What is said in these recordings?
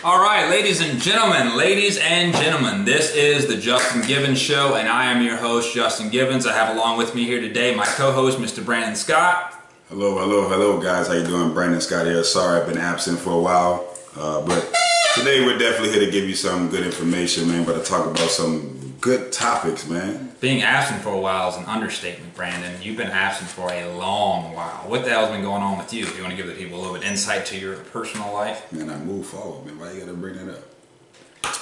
All right, ladies and gentlemen, this is the Justin Gibbons Show, and I am your host, Justin Gibbons. I have along with me here today my co-host, Mr. Brandon Scott. Hello, guys. How you doing? Brandon Scott here. Sorry I've been absent for a while, but today we're definitely here to give you some good information, man, but to talk about some good topics, man. Being absent for a while is an understatement, Brandon. You've been absent for a long while. What the hell's been going on with you? If you want to give the people a little bit insight to your personal life. Man, I moved forward, man. Why you gotta bring that up?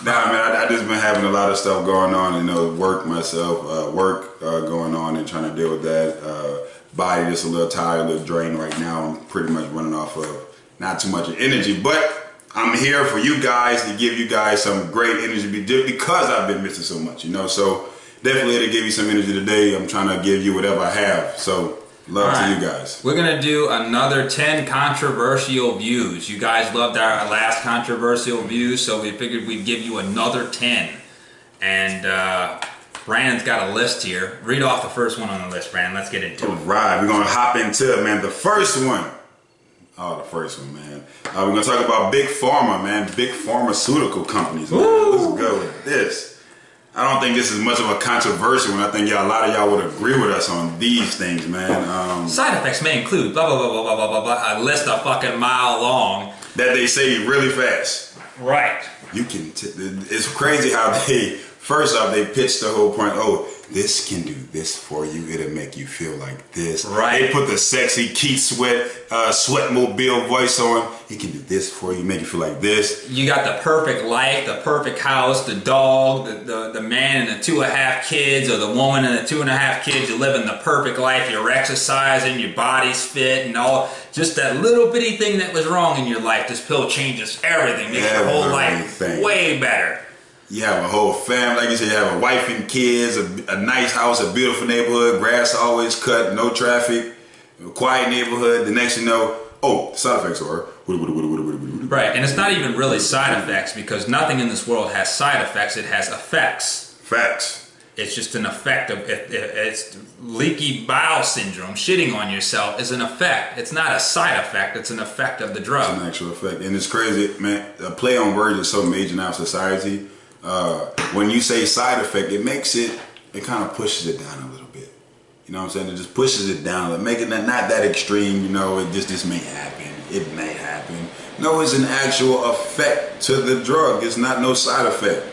Nah, man, I just been having a lot of stuff going on, you know, work going on and trying to deal with that. Body just a little tired, a little drained right now. I'm pretty much running off of not too much energy, but I'm here for you guys to give you guys some great energy because I've been missing so much, you know. So definitely here to give you some energy today. I'm trying to give you whatever I have. So love to you guys. We're going to do another 10 controversial views. You guys loved our last controversial views, so we figured we'd give you another 10. And Brandon's got a list here. Read off the first one on the list, Brandon. Let's get into it. All right, we're going to hop into it, man. The first one. Oh, the first one, man. We're going to talk about Big Pharma, man. Big pharmaceutical companies, man. Let's go with this. I don't think this is much of a controversial one. I think a lot of y'all would agree with us on these things, man. Side effects may include blah, blah, blah, blah, blah, blah, blah, a list a fucking mile long. That they say really fast. Right. You can, it's crazy how first off, they pitched the whole point, oh, this can do this for you. It'll make you feel like this. Right. They put the sexy Keith Sweat, Sweatmobile voice on. He can do this for you, make you feel like this. You got the perfect life, the perfect house, the dog, the man and the 2.5 kids, or the woman and the 2.5 kids. You're living the perfect life. You're exercising, your body's fit, and all. Just that little bitty thing that was wrong in your life. This pill changes everything. Makes your whole life way better. You have a whole family, like you said, you have a wife and kids, a nice house, a beautiful neighborhood, grass always cut, no traffic, a quiet neighborhood. The next you know, oh, side effects are. Right, and it's not even really side effects because nothing in this world has side effects, it has effects. Facts. It's just an effect of, it's leaky bowel syndrome, shitting on yourself is an effect. It's not a side effect, it's an effect of the drug. It's an actual effect, and it's crazy, man. The play on words is so major in our society. When you say side effect, it kind of pushes it down a little bit. You know what I'm saying? It just pushes it down, making it not that extreme. You know, this may happen. It may happen. No, it's an actual effect to the drug. It's not no side effect.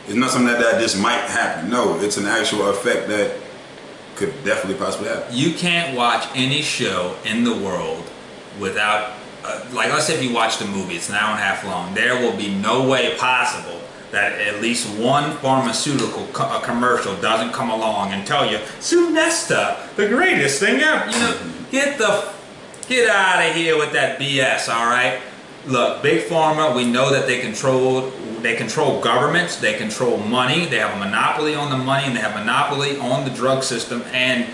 It's not something that just might happen. No, it's an actual effect that could definitely possibly happen. You can't watch any show in the world without, like let's say if you watch the movie, it's an hour and a half long. There will be no way possible that at least one pharmaceutical commercial doesn't come along and tell you, Sunesta, the greatest thing ever. You know, get out of here with that BS, all right? Look, Big Pharma, we know that they control governments, they control money, they have a monopoly on the money, and they have a monopoly on the drug system, and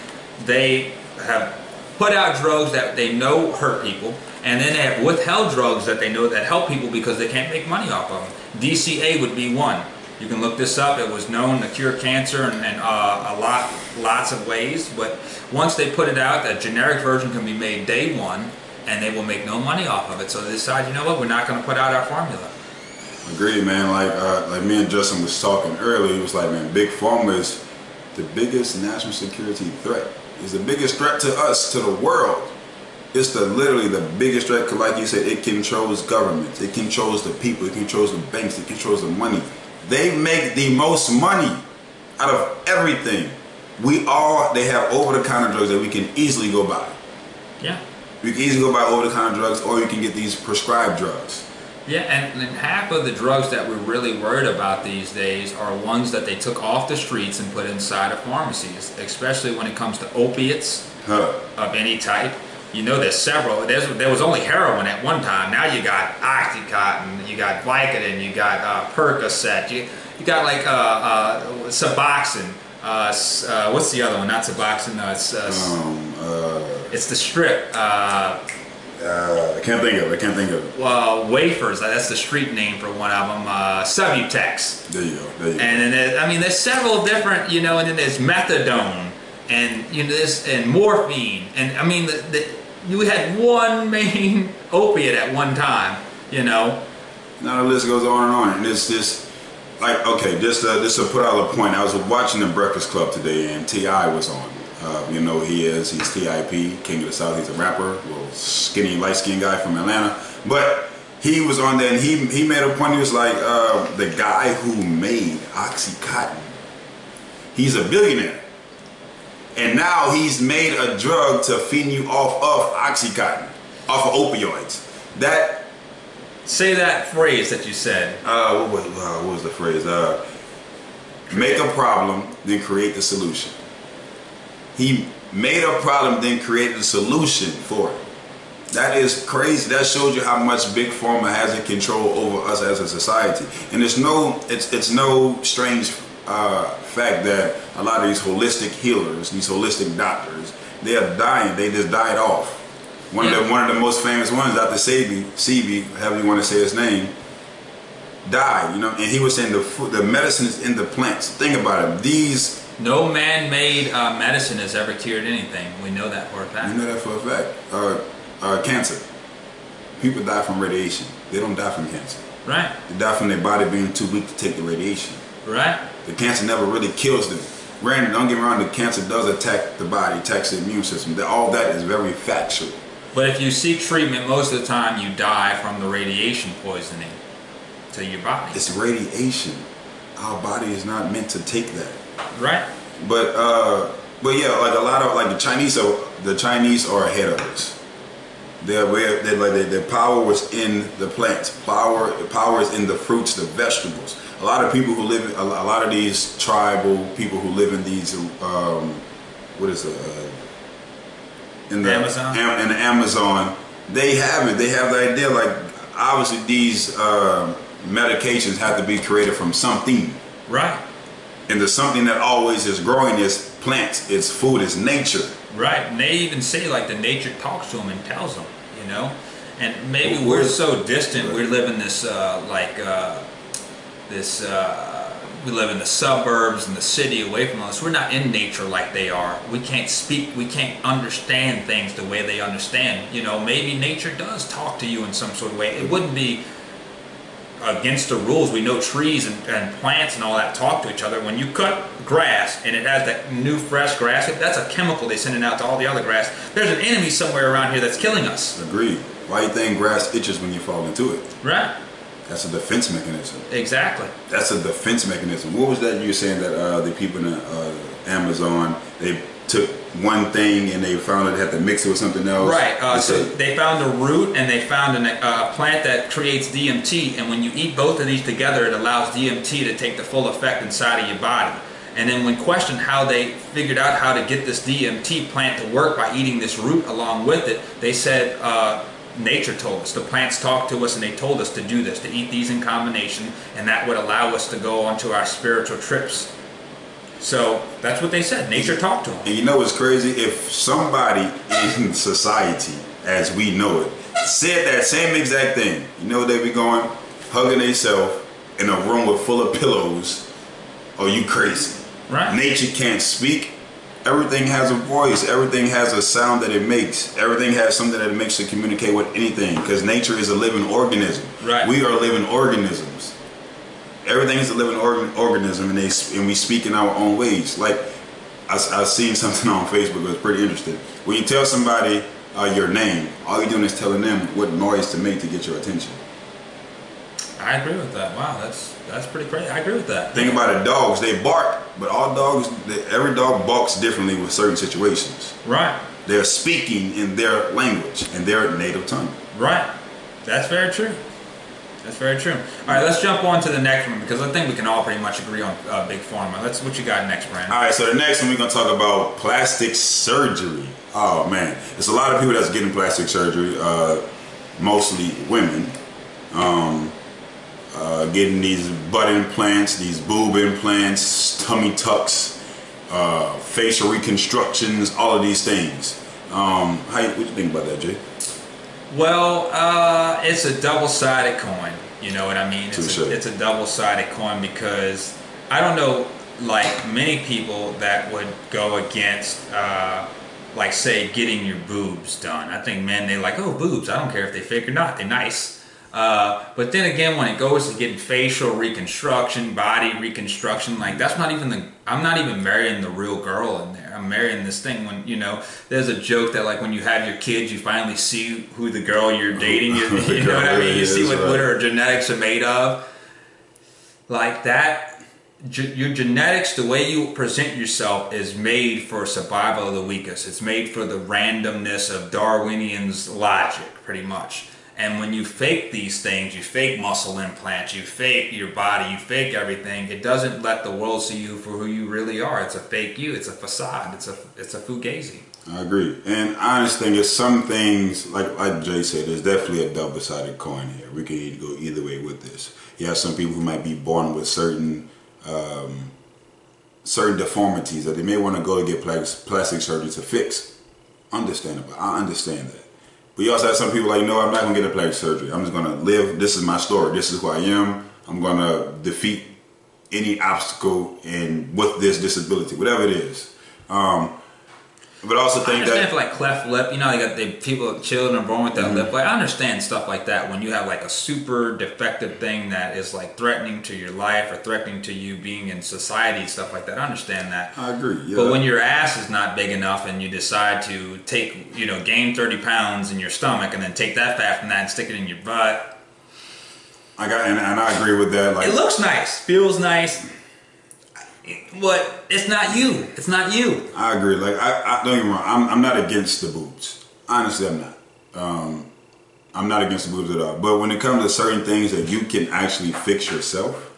they have put out drugs that they know hurt people, and then they have withheld drugs that they know that help people because they can't make money off of them. DCA would be one. You can look this up. It was known to cure cancer in lots of ways, but once they put it out, that generic version can be made day one, and they will make no money off of it. So they decide, you know what, we're not going to put out our formula. Agreed, man. Like me and Justin was talking earlier, he was like, man, Big Pharma is the biggest national security threat. It's the biggest threat to us, to the world. It's literally the biggest threat, because like you said, it controls governments, it controls the people, it controls the banks, it controls the money. They make the most money out of everything. They have over-the-counter drugs that we can easily go buy. Yeah. We can easily go buy over-the-counter drugs, or you can get these prescribed drugs. Yeah, and half of the drugs that we're really worried about these days are ones that they took off the streets and put inside of pharmacies, especially when it comes to opiates of any type. You know, there's several. There was only heroin at one time. Now you got Oxycontin, you got Vicodin, you got Percocet, you got like Suboxone. What's the other one? Not Suboxone. It's the strip. I can't think of it. Well, wafers. That's the street name for one of them. Subutex. There you go. And then there's several different. You know, and then there's methadone, and you know, and morphine, and I mean you had one main opiate at one time, you know, Now the list goes on, and it's just like, okay, just to put out a point. I was watching the Breakfast Club today, and T.I. was on. You know who he is. He's T.I.P., King of the South. He's a rapper, little skinny, light-skinned guy from Atlanta. But he was on there, and he made a point. He was like, the guy who made Oxycontin, he's a billionaire. And now he's made a drug to feed you off of Oxycontin, off of opioids. That... Say that phrase that you said. What was the phrase? Make a problem, then create the solution. He made a problem, then created a solution for it. That is crazy. That shows you how much Big Pharma has in control over us as a society. And it's no strange fact that a lot of these holistic healers, these holistic doctors, they are dying. They just died off. One of the most famous ones, Dr. Sebi, however you want to say his name, died. You know, and he was saying the medicine is in the plants. Think about it. These... No man-made medicine has ever cured anything. We know that for a fact. You know that for a fact. Cancer. People die from radiation. They don't die from cancer. Right. They die from their body being too weak to take the radiation. Right. The cancer never really kills them. Granted, don't get me wrong, the cancer does attack the body, attacks the immune system. All that is very factual. But if you seek treatment, most of the time you die from the radiation poisoning to your body. It's radiation. Our body is not meant to take that. Right. But yeah, like a lot of the Chinese are ahead of us. Their power was in the plants. Power is in the fruits, the vegetables. A lot of people who live, a lot of these tribal people who live in these, in the Amazon. In the Amazon, they have it. They have the idea, like, obviously these medications have to be created from something. Right. And the something that always is growing is plants, it's food, it's nature. Right, and they even say like the nature talks to them and tells them, you know. And maybe we're so distant. Right. We live in this we live in the suburbs and the city away from us. We're not in nature like they are. We can't speak, we can't understand things the way they understand. You know, maybe nature does talk to you in some sort of way. It wouldn't be against the rules. We know trees and plants and all that talk to each other. When you cut grass and it has that new fresh grass, that's a chemical they send it out to all the other grass. There's an enemy somewhere around here that's killing us. Agreed. Why do you think grass itches when you fall into it? Right. That's a defense mechanism. Exactly. That's a defense mechanism. What was that you were saying that the people in the Amazon, they took one thing and they found it had to mix it with something else? Right. So they found a root and they found a plant that creates DMT, and when you eat both of these together, it allows DMT to take the full effect inside of your body. And then when questioned how they figured out how to get this DMT plant to work by eating this root along with it, they said nature told us. The plants talked to us and they told us to do this, to eat these in combination, and that would allow us to go onto our spiritual trips. So that's what they said. Nature talked to them. And you know what's crazy? If somebody in society, as we know it, said that same exact thing, you know they'd be going, hugging themselves in a room with full of pillows. Oh, you crazy. Right. Nature can't speak. Everything has a voice. Everything has a sound that it makes. Everything has something that it makes to communicate with anything, because nature is a living organism. Right. We are living organisms. Everything is a living organism, and we speak in our own ways. Like, I seen something on Facebook that was pretty interesting. When you tell somebody your name, all you're doing is telling them what noise to make to get your attention. I agree with that. Wow, that's pretty crazy. I agree with that. Think about it, dogs, they bark, but all dogs, every dog barks differently with certain situations. Right. They're speaking in their language, in their native tongue. Right. That's very true. That's very true. All right, let's jump on to the next one, because I think we can all pretty much agree on Big Pharma. What you got next, Brandon? All right, so the next one we're going to talk about plastic surgery. Oh, man. There's a lot of people that's getting plastic surgery, mostly women. Getting these butt implants, these boob implants, tummy tucks, facial reconstructions, all of these things. What do you think about that, Jay? Well, it's a double-sided coin. You know what I mean? It's a double-sided coin, because I don't know, like, many people that would go against, like, say, getting your boobs done. I think men, they're like, oh, boobs, I don't care if they fake or not, they're nice. But then again, when it goes to getting facial reconstruction, body reconstruction, like that's not even I'm not even marrying the real girl in there. I'm marrying this thing when, you know, there's a joke that like when you have your kids, you finally see who the girl you're dating is. You know what I mean? You see what her genetics are made of. Like that. Your genetics, the way you present yourself, is made for survival of the weakest. It's made for the randomness of Darwinian's logic, pretty much. And when you fake these things, you fake muscle implants, you fake your body, you fake everything, it doesn't let the world see you for who you really are. It's a fake you. It's a facade. It's a fugazi. I agree. And I understand there's some things, like Jay said, there's definitely a double-sided coin here. We can go either way with this. You have some people who might be born with certain deformities that they may want to go to get plastic surgery to fix. Understandable. I understand that. But you also have some people like, no, I'm not going to get a plastic surgery. I'm just going to live. This is my story. This is who I am. I'm going to defeat any obstacle and with this disability, whatever it is. But I also think I understand for like cleft lip, you know, children are born with that lip. Like I understand stuff like that when you have like a super defective thing that is like threatening to your life or threatening to you being in society, stuff like that. I understand that. I agree. Yeah. But when your ass is not big enough and you decide to take, you know, gain 30 pounds in your stomach and then take that fat from that and stick it in your butt. And I agree with that. Like, it looks nice, feels nice. But it's not you. It's not you. I agree. Like I don't get me wrong. I'm not against the boobs. Honestly, I'm not. I'm not against the boobs at all. But when it comes to certain things that you can actually fix yourself,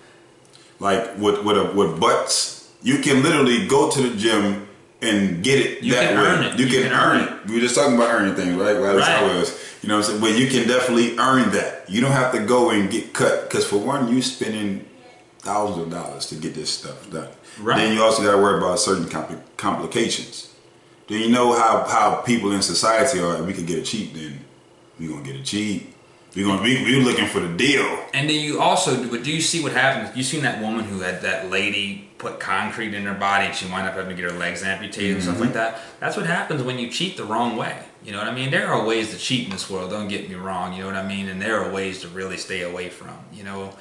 like with butts, you can literally go to the gym and get it that way. You can earn it. We were just talking about earning things, right? That's how it was. You know what I'm saying? But you can definitely earn that. You don't have to go and get cut because for one, you spending thousands of dollars to get this stuff done. Right. Then you also got to worry about certain complications. Do you know how people in society are? If we can get it cheap, then we're gonna get it cheap. We're looking for the deal. And then you also, do you see what happens? You seen that woman who had that lady put concrete in her body and she wound up having to get her legs amputated and stuff like that? That's what happens when you cheat the wrong way. You know what I mean? There are ways to cheat in this world. Don't get me wrong. You know what I mean? And there are ways to really stay away from. You know.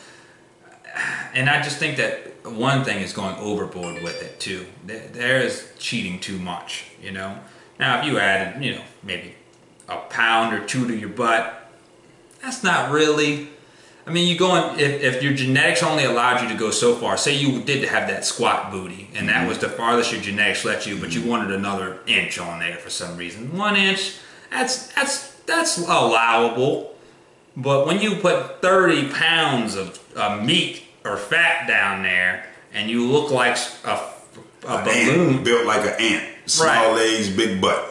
And I just think that one thing is going overboard with it too. There is cheating too much, you know. Now, if you added, you know, maybe a pound or two to your butt, that's not really. I mean, you going if your genetics only allowed you to go so far. Say you did have that squat booty, and that was the farthest your genetics let you, but you wanted another inch on there for some reason. 1 inch, that's allowable. But when you put 30 pounds of meat or fat down there and you look like a balloon. Ant, built like an ant. Small legs, big butt.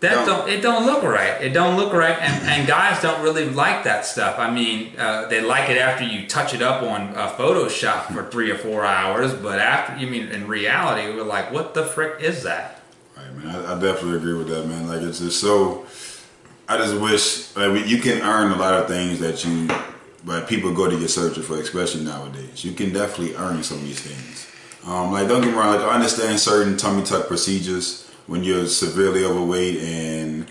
It don't look right. It don't look right. And guys don't really like that stuff. I mean, they like it after you touch it up on Photoshop for 3 or 4 hours. But in reality, we're like, what the frick is that? Right, man. I definitely agree with that, man. Like, it's just so... I just wish you can earn a lot of things but people go to get surgery for, especially nowadays. You can definitely earn some of these things. Like, don't get me wrong, like, I understand certain tummy tuck procedures when you're severely overweight and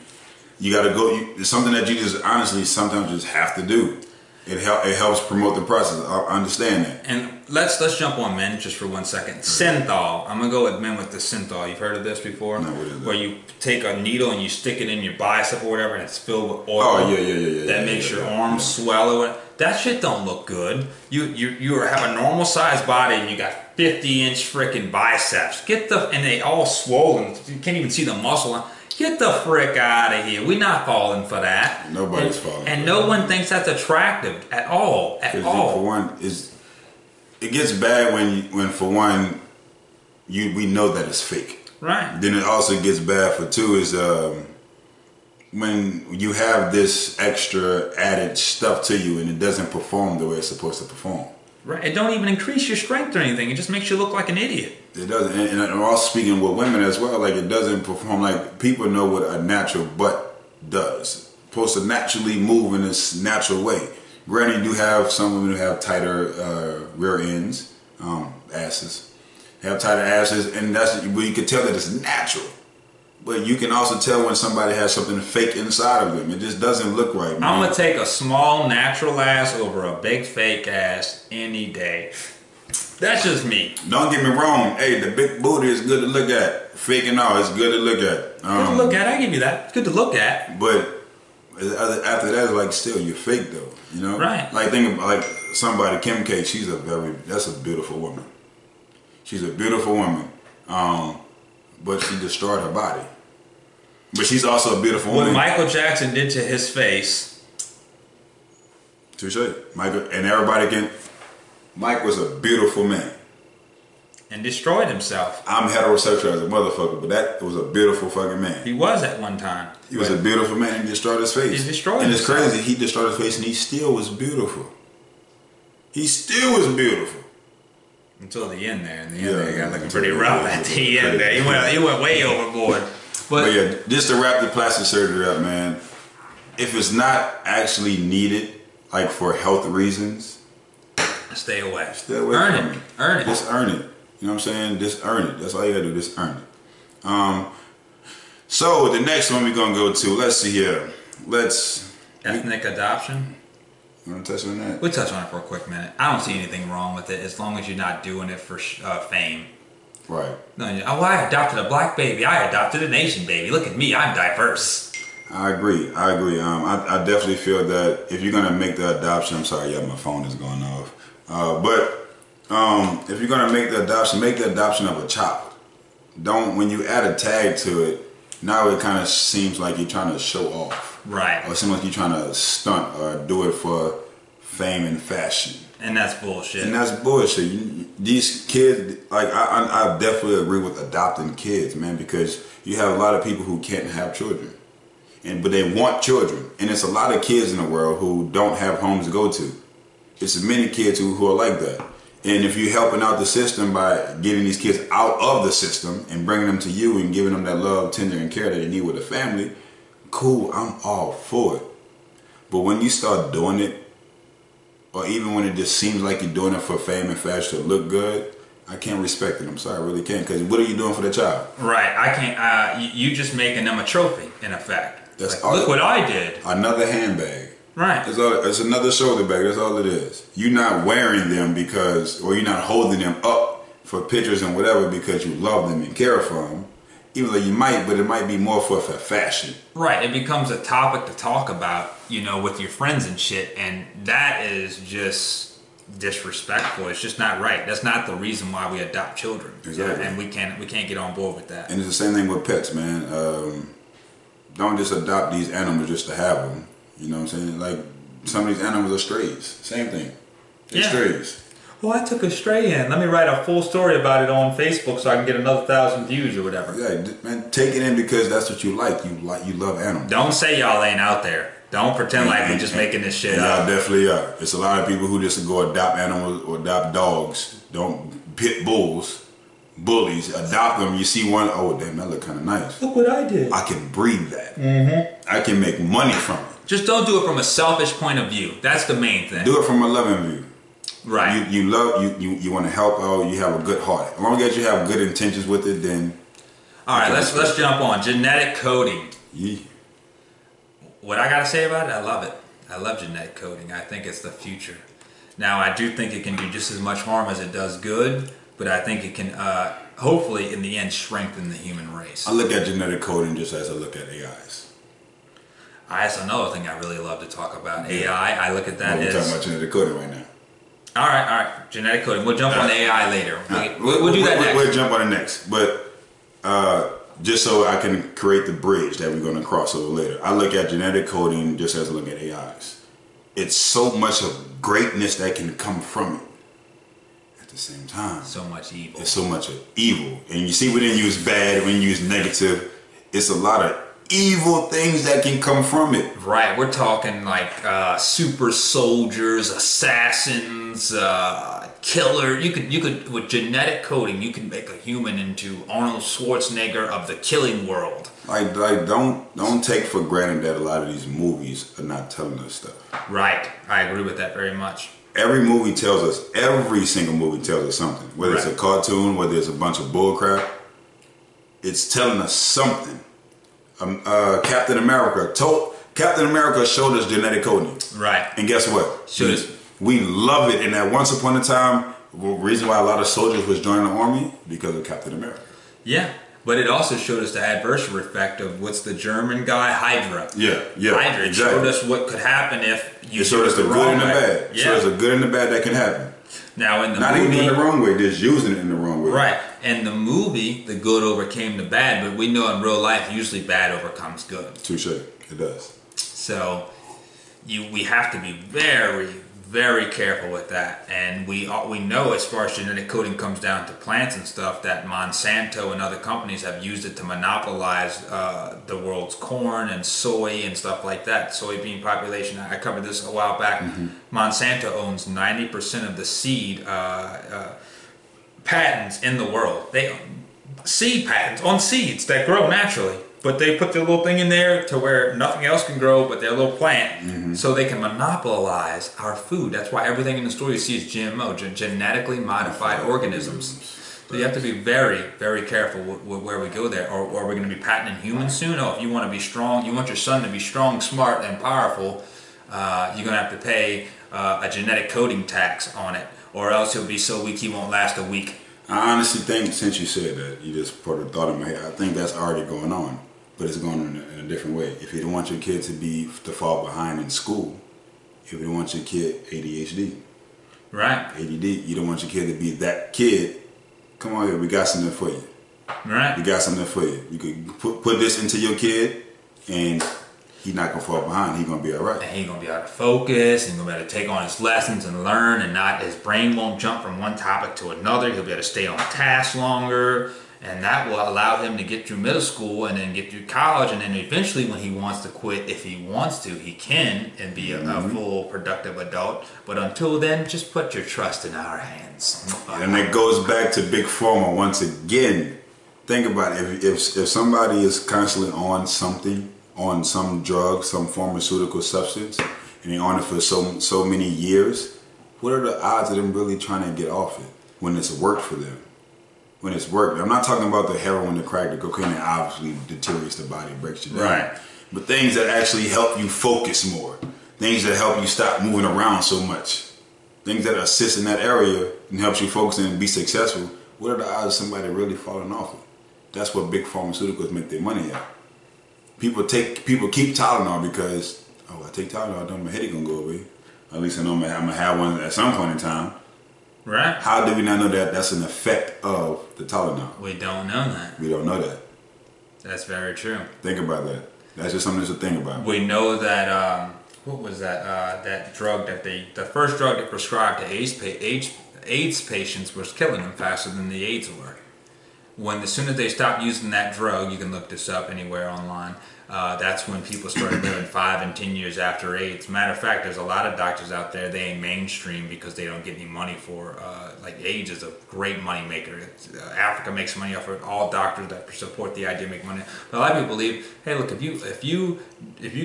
you got to go. It's something that you just honestly sometimes just have to do. It helps promote the process. I understand that. And let's jump on men just for 1 second. Synthol. I'm gonna go with men with the synthol. You've heard of this before? No, what is that? Where you take a needle and you stick it in your bicep or whatever, and it's filled with oil. Oh yeah. That makes your arms swell or whatever. That shit don't look good. You have a normal sized body and you got 50-inch freaking biceps. And they all swollen. You can't even see the muscle. Get the frick out of here. We're not falling for that. Nobody's falling. And no one thinks that's attractive at all. At all. For one, it gets bad when for one, we know that it's fake. Right. Then it also gets bad for two is when you have this extra added stuff to you and it doesn't perform the way it's supposed to perform. Right. It don't even increase your strength or anything. It just makes you look like an idiot. It doesn't. And I'm also speaking with women as well. Like, it doesn't perform like people know what a natural butt does. It's supposed to naturally move in this natural way. Granted, you do have some women who have tighter rear ends, asses. Have tighter asses, and that's where you can tell that it's natural. But you can also tell when somebody has something fake inside of them. It just doesn't look right, man. I'm gonna take a small natural ass over a big fake ass any day. That's just me. Don't get me wrong. Hey, the big booty is good to look at. Fake and all, it's good to look at. Good to look at. I give you that. It's good to look at. But after that, it's like still you're fake though. You know, right? Like think about like somebody, Kim K. That's a beautiful woman. She's a beautiful woman. But she destroyed her body. But she's also a beautiful woman. What Michael Jackson did to his face. Touche. Michael, and everybody can. Mike was a beautiful man. And destroyed himself. I'm heterosexual as a motherfucker, but that was a beautiful fucking man. He was at one time. He was a beautiful man and he destroyed his face. He destroyed and himself. it's crazy, he destroyed his face and he still was beautiful. He still was beautiful. Until the end there. In the end there, he got looking pretty rough at the end there. He went way overboard. But yeah, just to wrap the plastic surgery up, man, if it's not actually needed, like for health reasons, stay away. Stay away Earn from it. Earn it. Just earn it. You know what I'm saying? Just earn it. That's all you gotta do, just earn it. So the next one we're gonna go to, let's see here. Ethnic adoption. You wanna touch on that? We'll touch on it for a quick minute. I don't see anything wrong with it as long as you're not doing it for fame. Right. No, oh, I adopted a black baby. I adopted an Asian baby. Look at me. I'm diverse. I agree. I definitely feel that if you're gonna make the adoption, I'm sorry, yeah, my phone is going off. If you're gonna make the adoption of a child. Don't, when you add a tag to it, now it kind of seems like you're trying to show off. Right. Or it seems like you're trying to stunt or do it for fame and fashion. And that's bullshit. And that's bullshit. These kids, like, I definitely agree with adopting kids, man, because you have a lot of people who can't have children. But they want children. And it's a lot of kids in the world who don't have homes to go to. It's many kids who are like that. And if you're helping out the system by getting these kids out of the system and bringing them to you and giving them that love, tender, and care that they need with a family, cool, I'm all for it. But when you start doing it, or even when it just seems like you're doing it for fame and fashion to look good, I can't respect it. I'm sorry, I really can't. Because what are you doing for the child? Right, I can't. You just making them a trophy, in effect. That's like, look what I did. Another handbag. Right. It's another shoulder bag. That's all it is. You're not wearing them or you're not holding them up for pictures and whatever because you love them and care for them. Even though you might, but it might be more for fashion. Right. It becomes a topic to talk about, with your friends and shit, and that is just disrespectful. It's just not right. That's not the reason why we adopt children. Exactly. And we can't get on board with that. And it's the same thing with pets, man. Don't just adopt these animals just to have them. You know what I'm saying? Like, some of these animals are strays. Same thing. They're strays. Well, I took a stray in. Let me write a full story about it on Facebook so I can get another 1,000 views or whatever. Yeah, man, take it in because that's what you like. You love animals. Don't say y'all ain't out there. Don't pretend like we're just making this shit up. Y'all definitely are. It's a lot of people who just go adopt animals or adopt dogs. Don't pit bulls, bullies. Adopt them. You see one, oh damn, that look kind of nice. Look what I did. I can breed that. I can make money from it. Just don't do it from a selfish point of view. That's the main thing. Do it from a loving view. Right. You want to help out. You have a good heart. As long as you have good intentions with it, then. All right, let's jump on genetic coding. Yeah. What I gotta say about it, I love it. I love genetic coding. I think it's the future. Now, I do think it can do just as much harm as it does good, but I think it can, hopefully, in the end, strengthen the human race. I look at genetic coding just as I look at AIs. That's another thing I really love to talk about. AI, I look at that We're talking about genetic coding right now. All right. Genetic coding. We'll jump on AI later. We'll do that next. We'll jump on it next. But just so I can create the bridge that we're going to cross over later, I look at genetic coding just as I look at AIs. It's so much of greatness that can come from it. At the same time, so much evil. It's so much of evil. And you see, we didn't use bad, we didn't use negative. It's a lot of evil things that can come from it. Right, we're talking like super soldiers, assassins, killer. You could with genetic coding, you can make a human into Arnold Schwarzenegger of the killing world. Like don't take for granted that a lot of these movies are not telling us stuff. Right, I agree with that very much. Every movie tells us, every single movie tells us something. Whether it's a cartoon, whether it's a bunch of bullcrap, it's telling us something. Captain America showed us genetic coding. Right. And guess what? Should we love it. And that once upon a time, the reason why a lot of soldiers was joining the army because of Captain America. Yeah. But it also showed us the adversarial effect of what's the German guy, Hydra. Yeah. Hydra. It exactly. showed us what could happen if you showed us the good and the bad. Yeah. Showed us the good and the bad that can happen. Now in the Not movie, even in the wrong way, just using it in the wrong way. Right. In the movie, the good overcame the bad, but we know in real life, usually bad overcomes good. Touche. It does. So we have to be very, very careful with that. And we know as far as genetic coding comes down to plants and stuff that Monsanto and other companies have used it to monopolize the world's corn and soy and stuff like that. Soybean population, I covered this a while back. Monsanto owns 90% of the seed patents in the world. They own seed patents on seeds that grow naturally. But they put their little thing in there to where nothing else can grow but their little plant. So they can monopolize our food. That's why everything in the store you see is GMO, genetically modified organisms. So you have to be very, very careful where we go there. Or are we going to be patenting humans soon? Oh, if you want to be strong, you want your son to be strong, smart, and powerful, you're going to have to pay a genetic coding tax on it. Or else he'll be so weak he won't last a week. I honestly think, since you said that, you just put a thought in my head, I think that's already going on. But it's going on in a different way. If you don't want your kid to fall behind in school, if you don't want your kid ADHD, right? ADD, you don't want your kid to be that kid. Come on here, we got something for you. Right. We got something for you. You could put this into your kid, and he's not gonna fall behind. He's gonna be all right. And he's gonna be able to focus. He's gonna be able to take on his lessons and learn, and not his brain won't jump from one topic to another. He'll be able to stay on task longer. And that will allow him to get through middle school and then get through college. And then eventually when he wants to quit, if he wants to, he can and be a full productive adult. But until then, just put your trust in our hands. And it goes back to Big Pharma once again. Think about it. If somebody is constantly on something, on some drug, some pharmaceutical substance, and they're on it for so many years, what are the odds of them really trying to get off it when it's worked for them? When it's worked. I'm not talking about the heroin, the crack, the cocaine that obviously deteriorates the body, breaks you down. Right. But things that actually help you focus more. Things that help you stop moving around so much. Things that assist in that area and helps you focus and be successful. What are the odds of somebody really falling off it? That's what big pharmaceuticals make their money at. People keep Tylenol because, I take Tylenol, I know my headache gonna go away. At least I know I'm gonna have one at some point in time. Right. How do we not know that that's an effect of the Tylenol? We don't know that. We don't know that. That's very true. Think about that. That's just something to think about. We know that, what was that? That drug that the first drug they prescribed to AIDS patients was killing them faster than the AIDS were. As soon as they stopped using that drug, you can look this up anywhere online, that's when people started living 5 and 10 years after AIDS. Matter of fact, there's a lot of doctors out there, they ain't mainstream because they don't get any money for, like AIDS is a great money maker. Africa makes money off of it. All doctors that support the idea make money. But a lot of people believe, hey look, if you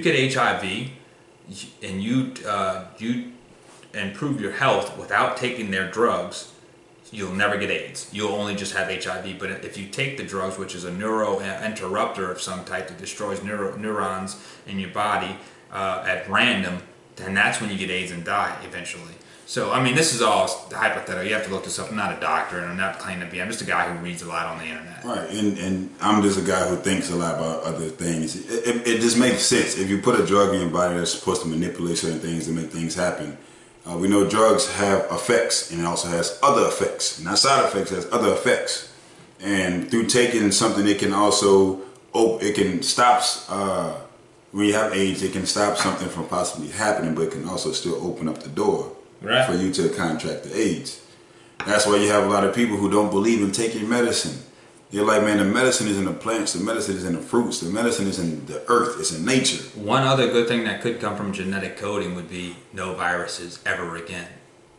get HIV and you improve your health without taking their drugs, you'll never get AIDS. You'll only just have HIV. But if you take the drugs, which is a neurointerrupter of some type that destroys neurons in your body at random, then that's when you get AIDS and die eventually. So, I mean, this is all hypothetical. You have to look this up. I'm not a doctor, and I'm not claiming to be. I'm just a guy who reads a lot on the internet. Right, and I'm just a guy who thinks a lot about other things. It just makes sense. If you put a drug in your body that's supposed to manipulate certain things to make things happen, we know drugs have effects, and it also has other effects. Not side effects, it has other effects. And through taking something, it can also, stop, when you have AIDS, it can stop something from possibly happening, but it can also still open up the door for you to contract the AIDS. That's why you have a lot of people who don't believe in taking medicine. You're like, man, the medicine is in the plants, the medicine is in the fruits, the medicine is in the earth, it's in nature. One other good thing that could come from genetic coding would be no viruses ever again.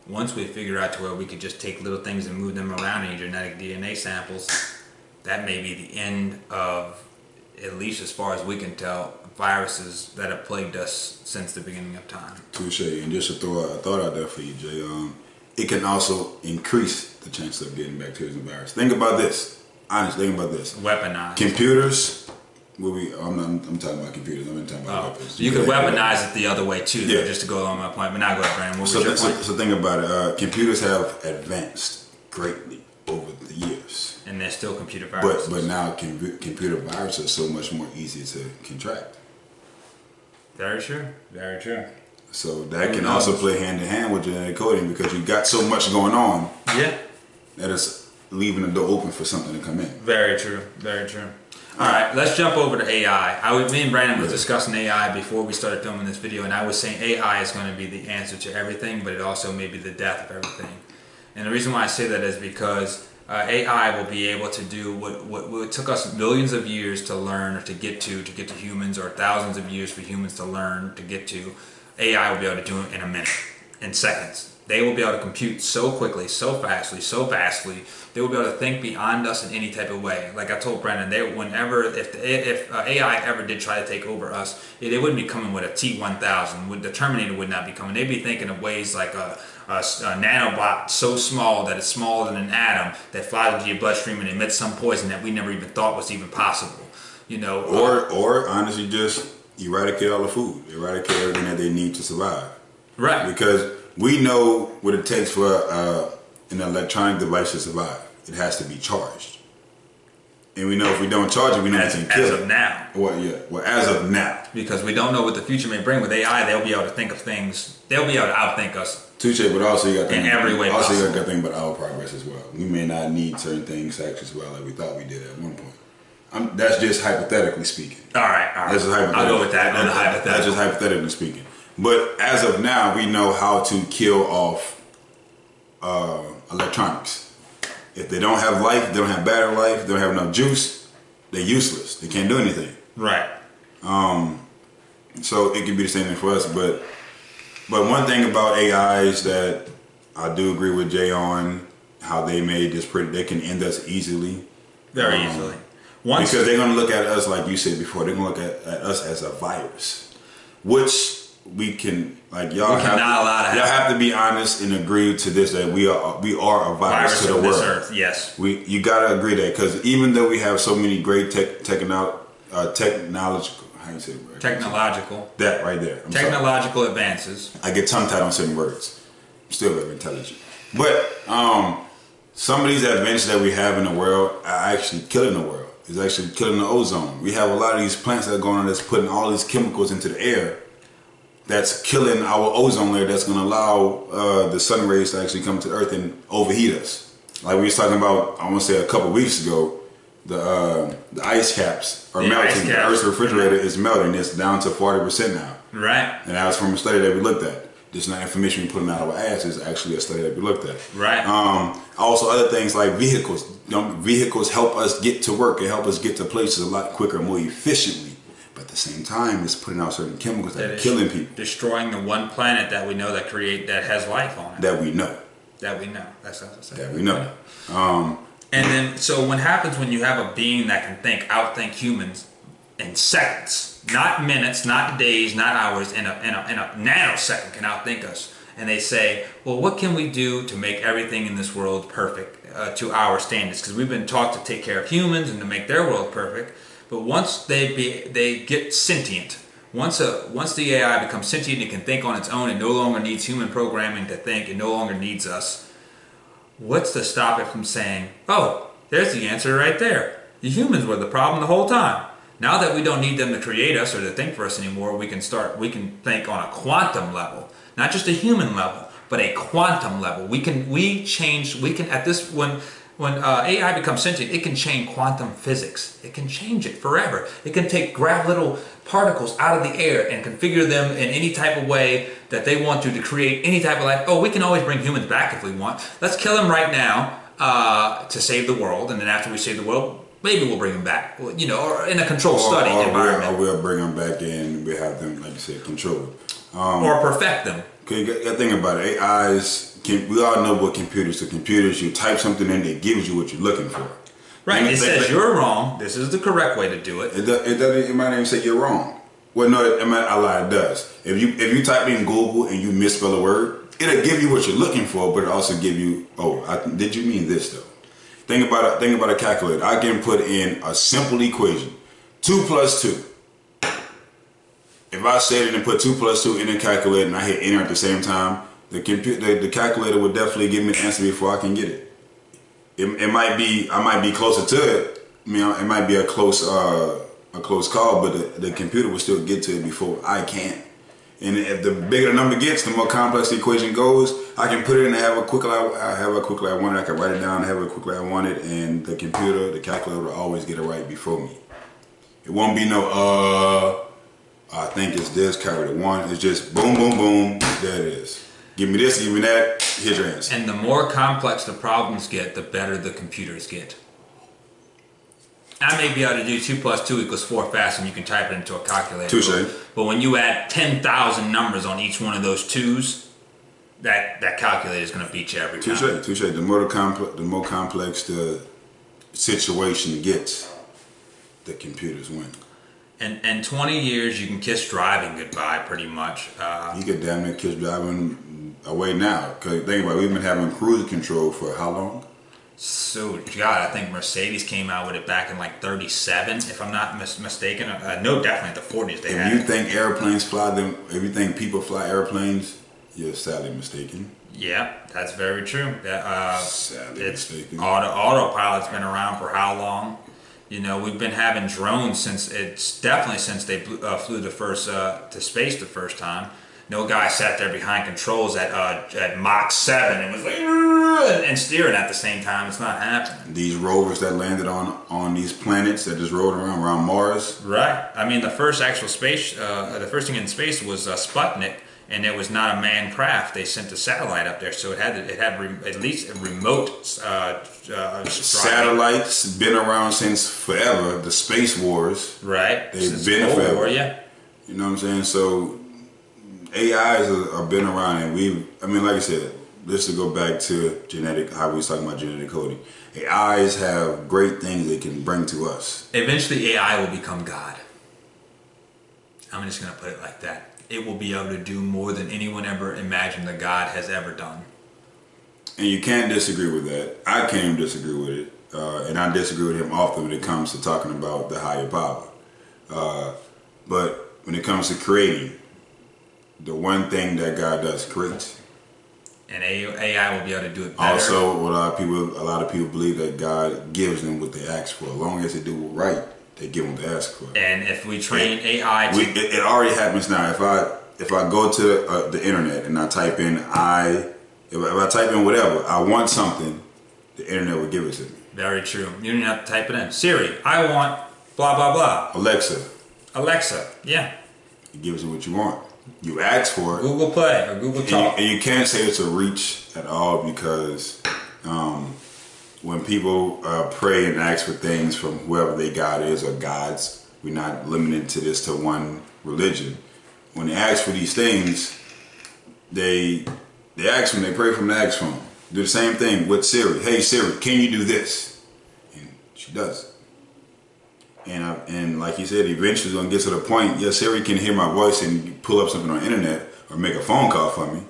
Once we figure out to where we could just take little things and move them around in your genetic DNA samples, that may be the end of, at least as far as we can tell, viruses that have plagued us since the beginning of time. Touche. And just to throw a thought out there for you, Jay, it can also increase the chance of getting bacteria and viruses. Think about this. Honestly, think about this. Weaponized. Computers, I'm talking about computers. I'm talking about weapons. You could weaponize it the other way too, though, just to go along my point. But now go ahead, Brandon. What was your point? So think about it. Computers have advanced greatly over the years, and they're still computer viruses. But now computer viruses are so much more easy to contract. Very true. Very true. So that can also play hand in hand with genetic coding because you got so much going on. Yeah. That is leaving the door open for something to come in. Very true. Very true. All right, let's jump over to AI. Me and Brandon was discussing AI before we started filming this video, and I was saying AI is going to be the answer to everything, but it also may be the death of everything. And the reason why I say that is because AI will be able to do what took us millions of years to learn or to get to humans, or thousands of years for humans to learn to get to. AI will be able to do it in a minute, in seconds. They will be able to compute so quickly, so fastly, so vastly. They will be able to think beyond us in any type of way. Like I told Brandon, if AI ever did try to take over us, they wouldn't be coming with a T-1000. The Terminator would not be coming. They'd be thinking of ways like a nanobot so small that it's smaller than an atom that flies into your bloodstream and emits some poison that we never even thought was even possible. You know, or honestly, just eradicate all the food, eradicate everything that they need to survive. Right. Because we know what it takes for an electronic device to survive. It has to be charged. And we know if we don't charge it, we know we can kill it. As of now. Well, as of now. Because we don't know what the future may bring. With AI, they'll be able to think of things. They'll be able to outthink us. Touche, but also you got to think in every way possible. Also, you got to think about our progress as well. We may not need certain things to actually survive like we thought we did at one point. That's just hypothetically speaking. All right. That's just hypothetically. I'll go with that. That's just hypothetically speaking. But as of now, we know how to kill off electronics. If they don't have life, they don't have battery life, they don't have enough juice, they're useless. They can't do anything. Right. So it could be the same thing for us. But one thing about AI is that I do agree with Jay on how they made this they can end us easily. Very easily. Because they're going to look at us, like you said before, they're going to look at us as a virus. Which we can, like, y'all have to be honest and agree to this, that we are a virus to the world. This earth, yes. You got to agree that, because even though we have so many great technological, how you say it, right? Technological. That right there. Technological advances. I get tongue-tied on certain words. I'm still very intelligent. But some of these advances that we have in the world are actually killing the world. It's actually killing the ozone. We have a lot of these plants that are going on that's putting all these chemicals into the air that's killing our ozone layer, that's going to allow the sun rays to actually come to Earth and overheat us. Like we was talking about, I want to say a couple weeks ago, the ice caps are melting. The Earth's refrigerator is melting. It's down to 40% now. Right. And that was from a study that we looked at. This is not information we putting out of our ass. It's actually a study that we looked at. Right. Also, other things like vehicles. Vehicles help us get to work and help us get to places a lot quicker, more efficiently. But at the same time, it's putting out certain chemicals that are killing people. Destroying the one planet that we know that has life on it. That we know. That we know. That's what I'm saying. That we know. And then, so what happens when you have a being that can outthink humans in seconds, not minutes, not days, not hours, in a nanosecond can outthink us. And they say, well, what can we do to make everything in this world perfect to our standards? Because we've been taught to take care of humans and to make their world perfect. But once they get sentient, once the AI becomes sentient and can think on its own and no longer needs human programming to think and no longer needs us, what's to stop it from saying, oh, there's the answer right there. The humans were the problem the whole time. Now that we don't need them to create us or to think for us anymore, we can think on a quantum level, not just a human level, but a quantum level. When AI becomes sentient, it can change quantum physics. It can change it forever. It can grab little particles out of the air and configure them in any type of way that they want to create any type of life. Oh, we can always bring humans back if we want. Let's kill them right now to save the world, and then after we save the world, maybe we'll bring them back. Or in a controlled study environment. Or we'll bring them back in. We have them, like you said, controlled. Or perfect them. Okay, you got to think about it. AIs. We all know what computers are. Computers, you type something in, it gives you what you're looking for. Right. It says you're wrong. This is the correct way to do it. It might even say you're wrong. Well, no, I lied. It does. If you type in Google and you misspell a word, it'll give you what you're looking for, but it'll also give you, did you mean this though? Think about a calculator. I can put in a simple equation. 2 plus 2. If I said it and put 2 plus 2 in the calculator and I hit enter at the same time, the calculator would definitely give me the answer before I can get it. It might be, I might be closer to it. I mean, it might be a close call, but the computer will still get to it before I can. And if the bigger the number gets, the more complex the equation goes. I can put it in and have it quickly I want it. I can write it down and have it quickly I want it, and the calculator will always get it right before me. It won't be no I think it's this, carry the 1. It's just boom, boom, boom. There it is. Give me this, give me that. Here's your answer. And the more complex the problems get, the better the computers get. I may be able to do 2 plus 2 equals 4 fast, and you can type it into a calculator. Touche. But when you add 10,000 numbers on each one of those 2s, that calculator is going to beat you every time. Touche. The more complex the situation gets, the computers win. In 20 years, you can kiss driving goodbye, pretty much. You could damn near kiss driving away now. Because think about it, we've been having cruise control for how long? So, God, I think Mercedes came out with it back in like 37, if I'm not mistaken. No, definitely the 40s they had. If you think airplanes fly them, if you think people fly airplanes, you're sadly mistaken. Yeah, that's very true. Sadly mistaken. Autopilot's been around for how long? You know, we've been having drones since they flew the first to space the first time. No guy sat there behind controls at Mach 7 and was like and steering at the same time. It's not happening. These rovers that landed on these planets that just rode around Mars. Right. I mean, the first actual space, the first thing in space was Sputnik, and it was not a manned craft. They sent a satellite up there, so it had at least a remote. Satellites been around since forever. The space wars. Right. They've Since been forever. War, yeah. You know what I'm saying? So AIs have been around, and I mean, like I said, just to go back to how we was talking about genetic coding. AIs have great things they can bring to us. Eventually, AI will become God. I'm just going to put it like that. It will be able to do more than anyone ever imagined that God has ever done. And you can't disagree with that. I can't even disagree with it. And I disagree with him often when it comes to talking about the higher power. But when it comes to creating, the one thing that God does create. And AI will be able to do it better. Also, a lot of people believe that God gives them what they ask for. As long as they do it right, they give them what they ask for. And if we train AI to... It already happens now. If I go to the internet and I type in if I type in whatever, I want something, the internet will give it to me. Very true. You don't have to type it in. Siri, I want blah, blah, blah. Alexa, yeah. It gives you what you want. You ask for it. Google Play or Google Talk. And you can't say it's a reach at all, because when people pray and ask for things from whoever their God is or gods, we're not limited to one religion. When they ask for these things, they ask them, they pray from the ask from them. Do the same thing with Siri. Hey Siri, can you do this? And she does it. And like he said, eventually it's gonna get to the point, yes, Siri can hear my voice and pull up something on the internet or make a phone call for me.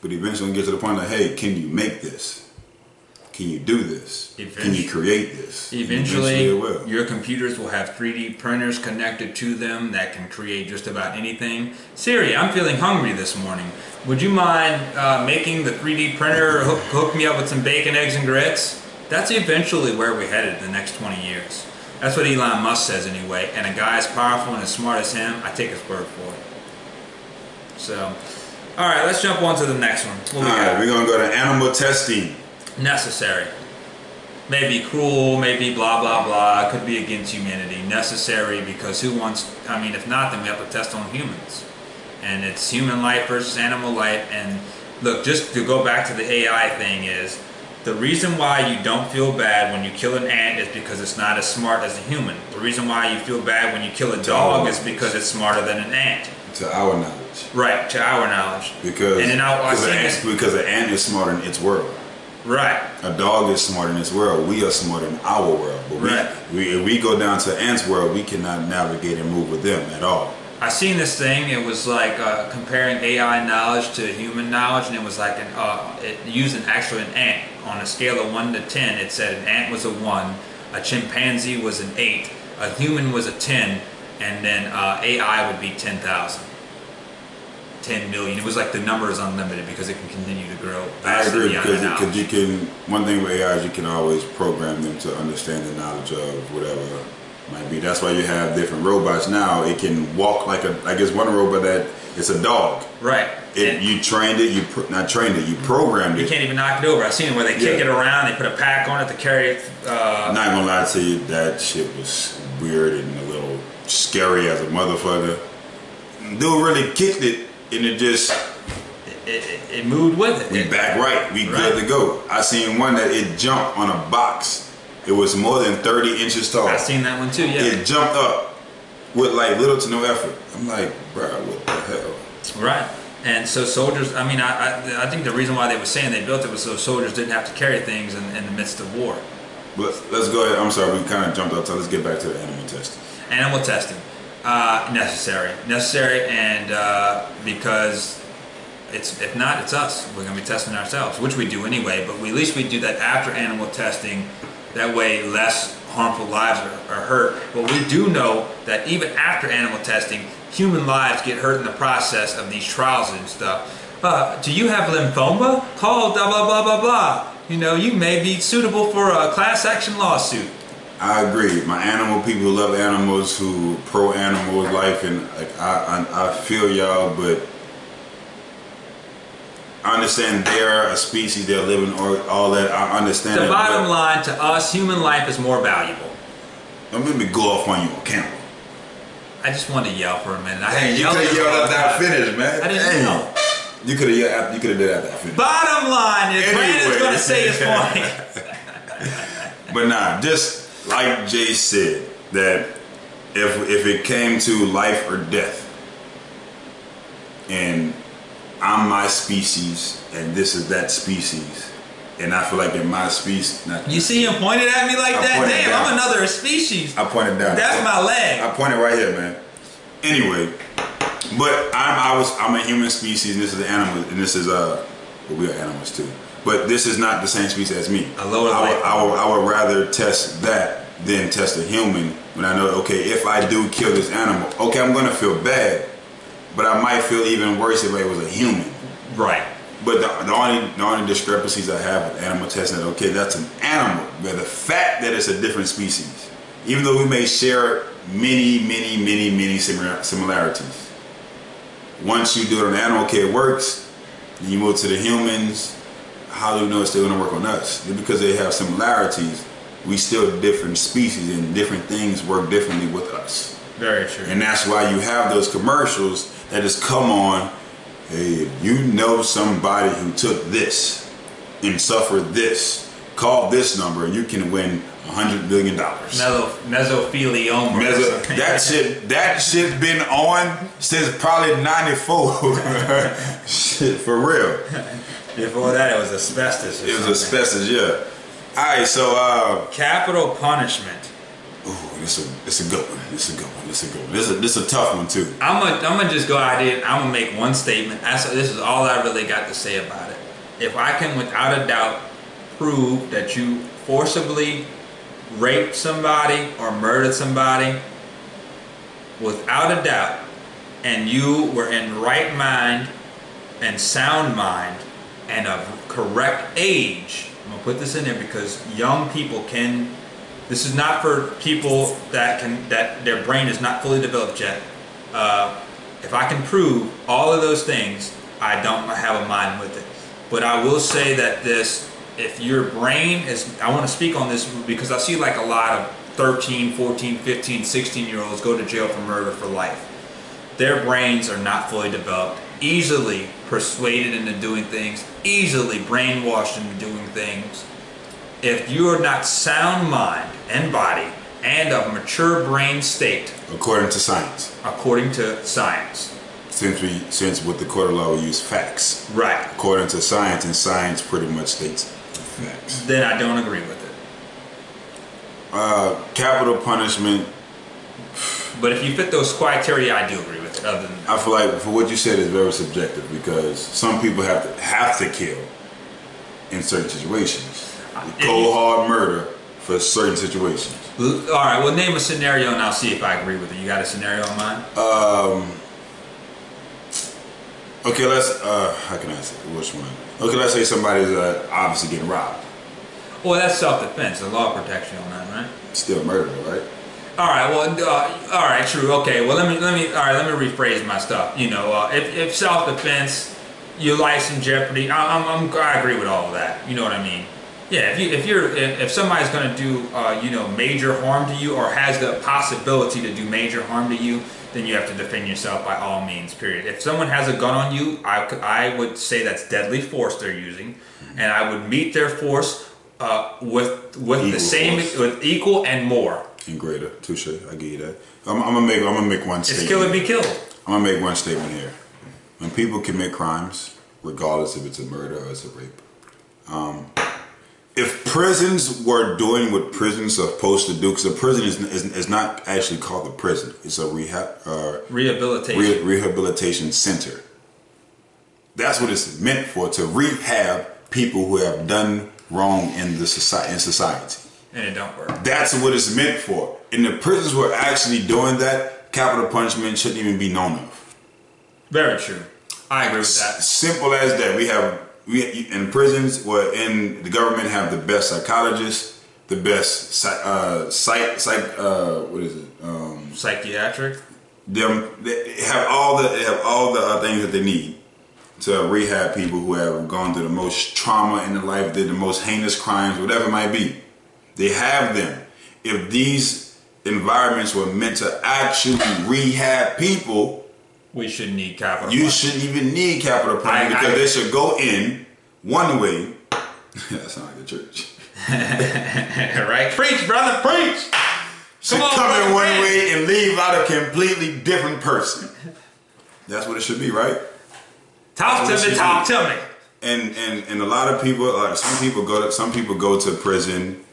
But eventually it's gonna get to the point like, hey, can you make this? Can you do this? Can you create this? Eventually your computers will have 3D printers connected to them that can create just about anything. Siri, I'm feeling hungry this morning. Would you mind making the 3D printer hook me up with some bacon, eggs, and grits? That's eventually where we're headed in the next 20 years. That's what Elon Musk says anyway. And a guy as powerful and as smart as him, I take his word for it. So, all right, let's jump on to the next one. All right, we're going to go to animal testing. Necessary. Maybe cruel, maybe blah, blah, blah. Could be against humanity. Necessary because who wants, I mean, if not, then we have to test on humans. And it's human life versus animal life. And look, just to go back to the AI thing is, the reason why you don't feel bad when you kill an ant is because it's not as smart as a human. The reason why you feel bad when you kill a dog is because it's smarter than an ant. To our knowledge. Right, to our knowledge. Because an ant is smart in its world. Right. A dog is smart in its world. We are smart in our world. But if we go down to ants' world, we cannot navigate and move with them at all. I seen this thing. It was like comparing AI knowledge to human knowledge, and it was like using actually an ant on a scale of 1 to 10. It said an ant was a 1, a chimpanzee was an 8, a human was a 10, and then AI would be 10,000. 10 million. It was like the number is unlimited because it can continue to grow. I agree, because you can, one thing with AI is you can always program them to understand the knowledge of whatever it might be. That's why you have different robots now. It can walk like a, I guess one robot that it's a dog. Right. You trained it, not trained it, you programmed it. You can't even knock it over. I've seen it where they kick it around, they put a pack on it to carry it. Not gonna lie to you, that shit was weird and a little scary as a motherfucker. Dude really kicked it and it just... It moved with it. We back right, we good to go. I seen one that it jumped on a box. It was more than 30 inches tall. I seen that one too, yeah. It jumped up with like little to no effort. I'm like, bro, what the hell? Right. And so soldiers, I mean, I think the reason why they were saying they built it was so soldiers didn't have to carry things in the midst of war. Let's go ahead. I'm sorry, we kind of jumped up. So let's get back to the animal testing. Animal testing, necessary, and because if not, it's us. We're gonna be testing ourselves, which we do anyway. But at least we do that after animal testing. That way, less harmful lives are hurt. But we do know that even after animal testing, human lives get hurt in the process of these trials and stuff. Do you have lymphoma? Call blah blah blah blah blah. You know, you may be suitable for a class action lawsuit. I agree. My animal people who love animals, who pro animal life, and like I feel y'all, but I understand they're a species, they're living, or all that. I understand. The bottom line to us, human life is more valuable. Don't make me go off on you on camera. I just wanted to yell for a minute. Dang, you could have yelled after I finished, man. I didn't know. You could have yelled. You could have did after I finished. Bottom line is, Brandon's going to say his point. But nah, just like Jay said, that if it came to life or death, and I'm my species, and this is that species, and I feel like in my species... You see him pointed at me like that? Damn, I'm another species. I pointed down. That's my leg. I pointed right here, man. Anyway, but I'm a human species, and this is an animal, and this is well, we are animals too. But this is not the same species as me. A lower life. I would rather test that than test a human when I know, okay, if I do kill this animal, okay, I'm gonna feel bad, but I might feel even worse if it was a human. Right. But the only discrepancies I have with animal testing, okay, that's an animal, but the fact that it's a different species, even though we may share many similarities. Once you do it on an animal, okay, it works, and you move to the humans, how do we know it's still gonna work on us? Because they have similarities, we still different species, and different things work differently with us. Very true. And that's why you have those commercials that just come on, hey, if you know somebody who took this and suffered this, call this number and you can win $100 billion. Mesothelioma. That shit been on since probably '94. Shit, for real. Before that, it was asbestos. It was asbestos, yeah. All right, so capital punishment. Ooh, this a good one. This is a tough one too. I'm gonna just go out here. I'm gonna make one statement. This is all I really got to say about it. If I can, without a doubt, prove that you forcibly raped somebody or murdered somebody, without a doubt, and you were in right mind and sound mind and of correct age, I'm gonna put this in there because young people can. This is not for people that their brain is not fully developed yet. If I can prove all of those things, I don't have a mind with it. But I will say that if your brain is, I want to speak on this because I see like a lot of 13, 14, 15, 16-year-olds go to jail for murder for life. Their brains are not fully developed, easily persuaded into doing things, easily brainwashed into doing things. If you are not sound mind and body and of mature brain state, according to science. According to science. Since with the court of law we use facts. Right. According to science, and science pretty much states facts. Then I don't agree with it. Capital punishment. But if you fit those criteria, I do agree with it. Other than I feel like for what you said is very subjective because some people have to kill in certain situations. Cold hard murder for certain situations. All right, well, name a scenario and I'll see if I agree with it. You got a scenario in mind? Okay, let's, how can I say, which one? Okay, let's say somebody's obviously getting robbed. Well, that's self-defense. The law protects you on that, right? Still murder, right? All right. Well, all right. True. Okay. Well, let me. All right. Let me rephrase my stuff. You know, if self-defense, your life's in jeopardy. I agree with all of that. You know what I mean? Yeah. If somebody's going to do you know, major harm to you or has the possibility to do major harm to you, then you have to defend yourself by all means. Period. If someone has a gun on you, I would say that's deadly force they're using, and I would meet their force with the same, with equal and more. And greater. Touche. I give you that. I'm gonna make one statement. It's kill or be killed. I'm gonna make one statement here. When people commit crimes, regardless if it's a murder or it's a rape, if prisons were doing what prisons are supposed to do, because a prison is not actually called a prison, it's a rehabilitation center. That's what it's meant for, to rehab people who have done wrong in society. And it don't work. That's what it's meant for. In the prisons who are actually doing that, capital punishment shouldn't even be known of. Very true. I agree with that. Simple as that. We in prisons, where in the government have the best psychologists, the best psychiatric. They have all the things that they need to rehab people who have gone through the most trauma in their life, did the most heinous crimes, whatever it might be. They have them. If these environments were meant to actually rehab people, we shouldn't need capital. You shouldn't even need capital punishment, because they should go in one way. That sounds like a church. Right? Preach, brother, preach. Should come in one way and leave out a completely different person. That's what it should be, right? Talk to me. And a lot of people, some people go to prison,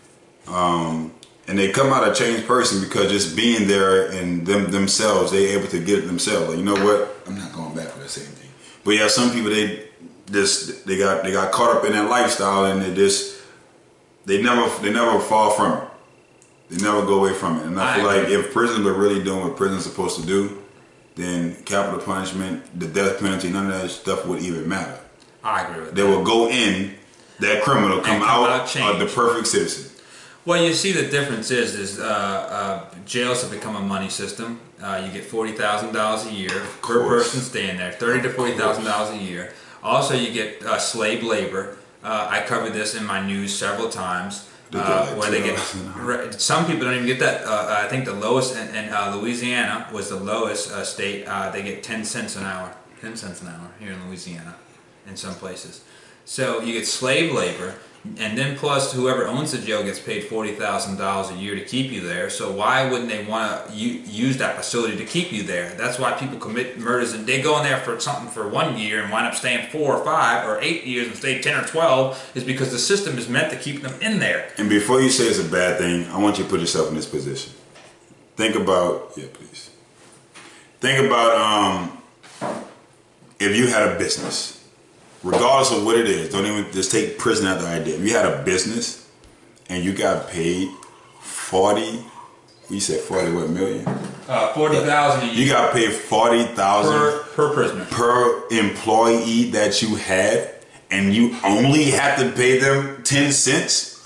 and they come out a changed person because just being there and themselves, they're able to get it themselves. Like, you know what? I'm not going back for the same thing. But yeah, some people they got caught up in that lifestyle, and they never fall from it. They never go away from it. And I feel like if prisons were really doing what prisons are supposed to do, then capital punishment, the death penalty, none of that stuff would even matter. I agree with that. They will go in, that criminal come out the perfect citizen. Well, you see, the difference is jails have become a money system. You get $40,000 a year per person staying there, $30,000 to $40,000 a year. Also, you get slave labor. I covered this in my news several times. Where they get, some people don't even get that. I think the lowest in Louisiana was the lowest state. They get 10 cents an hour. 10 cents an hour here in Louisiana, in some places. So you get slave labor, and then plus whoever owns the jail gets paid $40,000 a year to keep you there. So why wouldn't they want to use that facility to keep you there? That's why people commit murders, and they go in there for something for 1 year and wind up staying 4 or 5 or 8 years and stay 10 or 12, is because the system is meant to keep them in there. And before you say it's a bad thing, I want you to put yourself in this position. Think about, please. Think about if you had a business. Regardless of what it is, don't even just take prison out the idea. If you had a business and you got paid 40, you said 40 what million? 40,000 a year. You got paid 40,000 per prisoner, per employee that you had, and you only have to pay them 10 cents.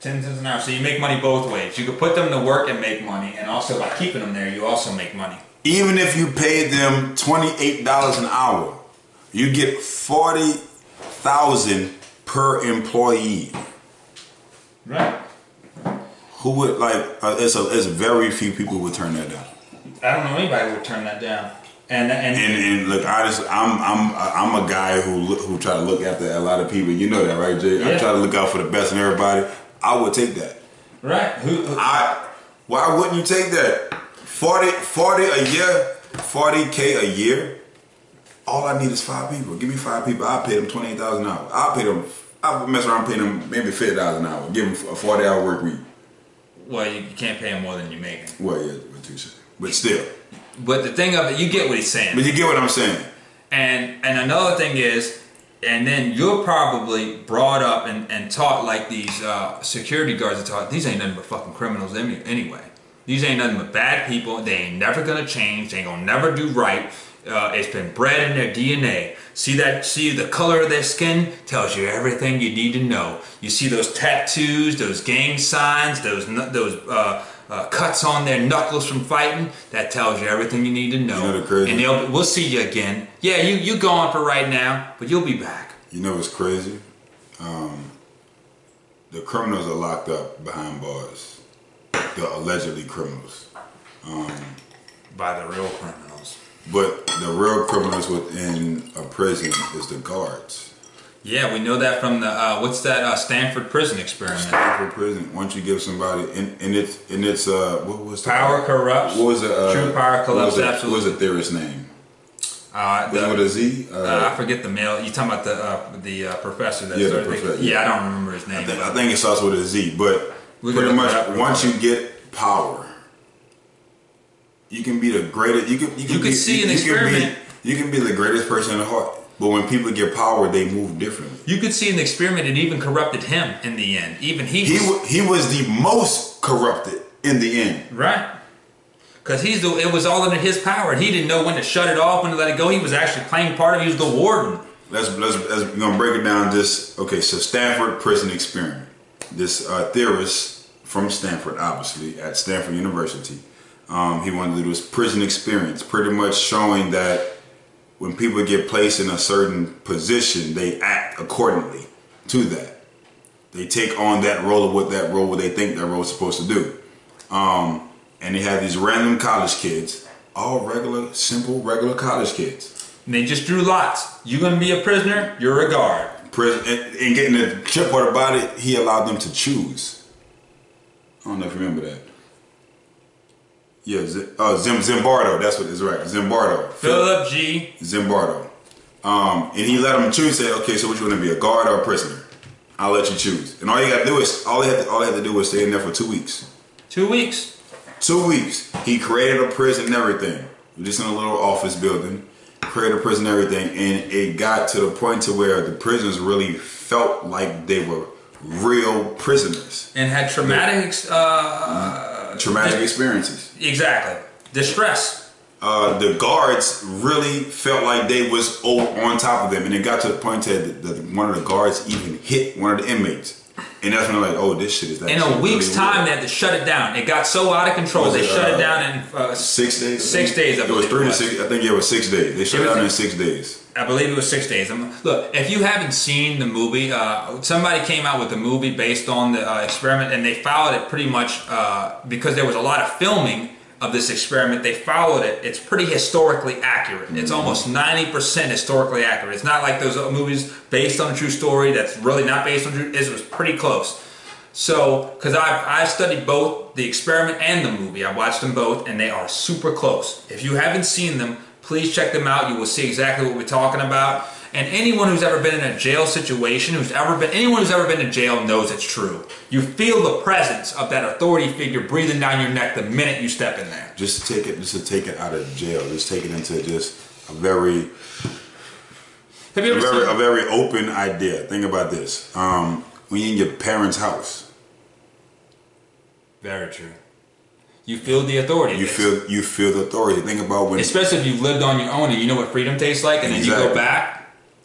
10 cents an hour. So you make money both ways. You could put them to work and make money, and also by keeping them there, you also make money. Even if you paid them $28 an hour, you get $40,000 per employee. Right. Who would it's very few people who would turn that down. I don't know anybody who would turn that down. And look, honestly, I'm a guy who try to look after a lot of people. You know that, right, Jay? Yeah. I try to look out for the best in everybody. I would take that. Right. Why wouldn't you take that? 40 a year, 40K a year. All I need is 5 people. Give me 5 people. I'll pay them $28,000 an hour. I'll mess around paying them maybe $50 an hour. Give them a 40-hour work week. Well, you can't pay them more than you're making. Well, yeah, but still. But the thing of it, you get what he's saying. But you get what I'm saying. And another thing is, And then you're probably brought up and taught like these security guards are taught, these ain't nothing but fucking criminals anyway. These ain't nothing but bad people. They ain't never gonna change. They ain't gonna never do right. It's been bred in their DNA. See the color of their skin tells you everything you need to know. You see those tattoos, those gang signs, those cuts on their knuckles from fighting. That tells you everything you need to know. You know the crazy? And we'll see you again. Yeah, you gone for right now, but you'll be back. You know what's crazy? The criminals are locked up behind bars. The allegedly criminals. By the real criminals. But the real criminals within a prison is the guards. Yeah, we know that from the what's that Stanford prison experiment? Stanford prison. Once you give somebody, and it's what was the power corrupts. What was the true power corrupts? Absolutely. What was the theorist's name? Was it with a Z? I forget the male. You talking about the professor? That yeah, the professor. Yeah, I don't remember his name. I think it starts with a Z. But pretty much, once you get power, you can be the greatest. You can see an experiment. You can be the greatest person in the heart. But when people get power, they move differently. You could see an experiment it even corrupted him in the end. Even he was the most corrupted in the end. Right. Because it was all under his power. He didn't know when to shut it off, when to let it go. He was actually playing part of it. He was the warden. Let's we're gonna break it down. Just okay. So Stanford prison experiment. This theorist from Stanford, obviously at Stanford University, he wanted to do this prison experience, pretty much showing that when people get placed in a certain position, they act accordingly to that. They take on that role of what they think that role is supposed to do. And they have these random college kids, all simple college kids. And they just drew lots. You're going to be a prisoner, you're a guard. And getting the trip part about it, he allowed them to choose. I don't know if you remember that. Yeah, Zimbardo, that's what it's right. Zimbardo. Philip G. Zimbardo. And he let them choose, said, okay, so what you want to be, a guard or a prisoner? I'll let you choose. And all you got to do is, all they had to do was stay in there for 2 weeks. 2 weeks? 2 weeks. He created a prison and everything. Just in a little office building. Created a prison and everything. And it got to the point to where the prisoners really felt like they were real prisoners. And had traumatic experiences. Exactly. Distress. The guards really felt like they was on top of them. And it got to the point that one of the guards even hit one of the inmates. And that's when they're like, oh, this shit is that. In a week's time, they had to shut it down. It got so out of control, they shut it down in 6 days. 6 days, I believe. It was 3 to 6. I think it was 6 days. They shut it down in 6 days. I believe it was 6 days. Look, if you haven't seen the movie, somebody came out with a movie based on the experiment, and they followed it pretty much because there was a lot of filming of this experiment. They followed it. It's pretty historically accurate. It's almost 90% historically accurate. It's not like those movies based on a true story that's really not based on true. It was pretty close. So, because I studied both the experiment and the movie. I watched them both, and they are super close. If you haven't seen them, please check them out. You will see exactly what we're talking about. And anyone who's ever been in a jail situation, anyone who's ever been in jail knows it's true. You feel the presence of that authority figure breathing down your neck the minute you step in there. Just to take it out of jail. Just take it into just a very open idea. Think about this. When you're in your parents' house. Very true. You feel the authority. You feel the authority. Think about when, especially if you've lived on your own and you know what freedom tastes like, and then you go back.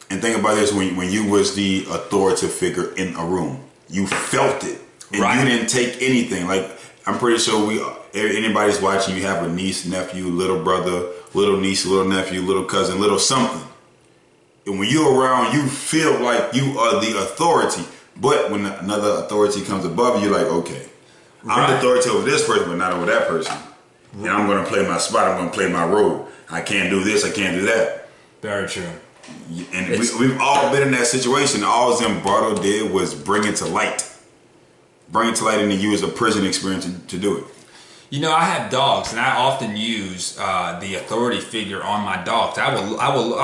And think about this: when you was the authoritative figure in a room, you felt it, and you didn't take anything. Like, I'm pretty sure anybody's watching. You have a niece, nephew, little brother, little niece, little nephew, little cousin, little something. And when you're around, you feel like you are the authority. But when another authority comes above you, you're like, okay. I'm the authority over this person, but not over that person. And I'm going to play my spot. I'm going to play my role. I can't do this. I can't do that. Very true. And we've all been in that situation. All Zimbardo did was bring it to light. Bring it to light, and then use a prison experience to do it. You know, I have dogs, and I often use the authority figure on my dogs. I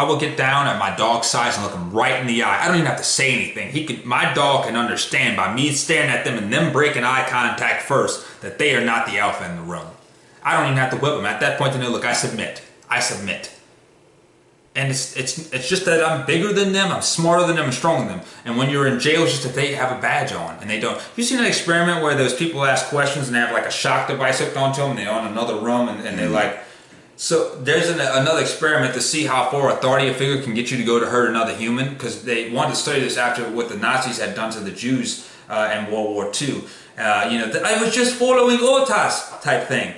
will get down at my dog's size and look him right in the eye. I don't even have to say anything. My dog can understand by me staring at them and them breaking eye contact first that they are not the alpha in the room. I don't even have to whip them. At that point, they know, look, I submit. I submit. And it's just that I'm bigger than them, I'm smarter than them, I'm stronger than them. And when you're in jail, it's just that they have a badge on and they don't. Have you seen an experiment where those people ask questions and they have like a shock device hooked onto them and they're on another room and they're like, so there's another experiment to see how far authority a figure can get you to go to hurt another human, because they wanted to study this after what the Nazis had done to the Jews in World War II. I was just following orders type thing.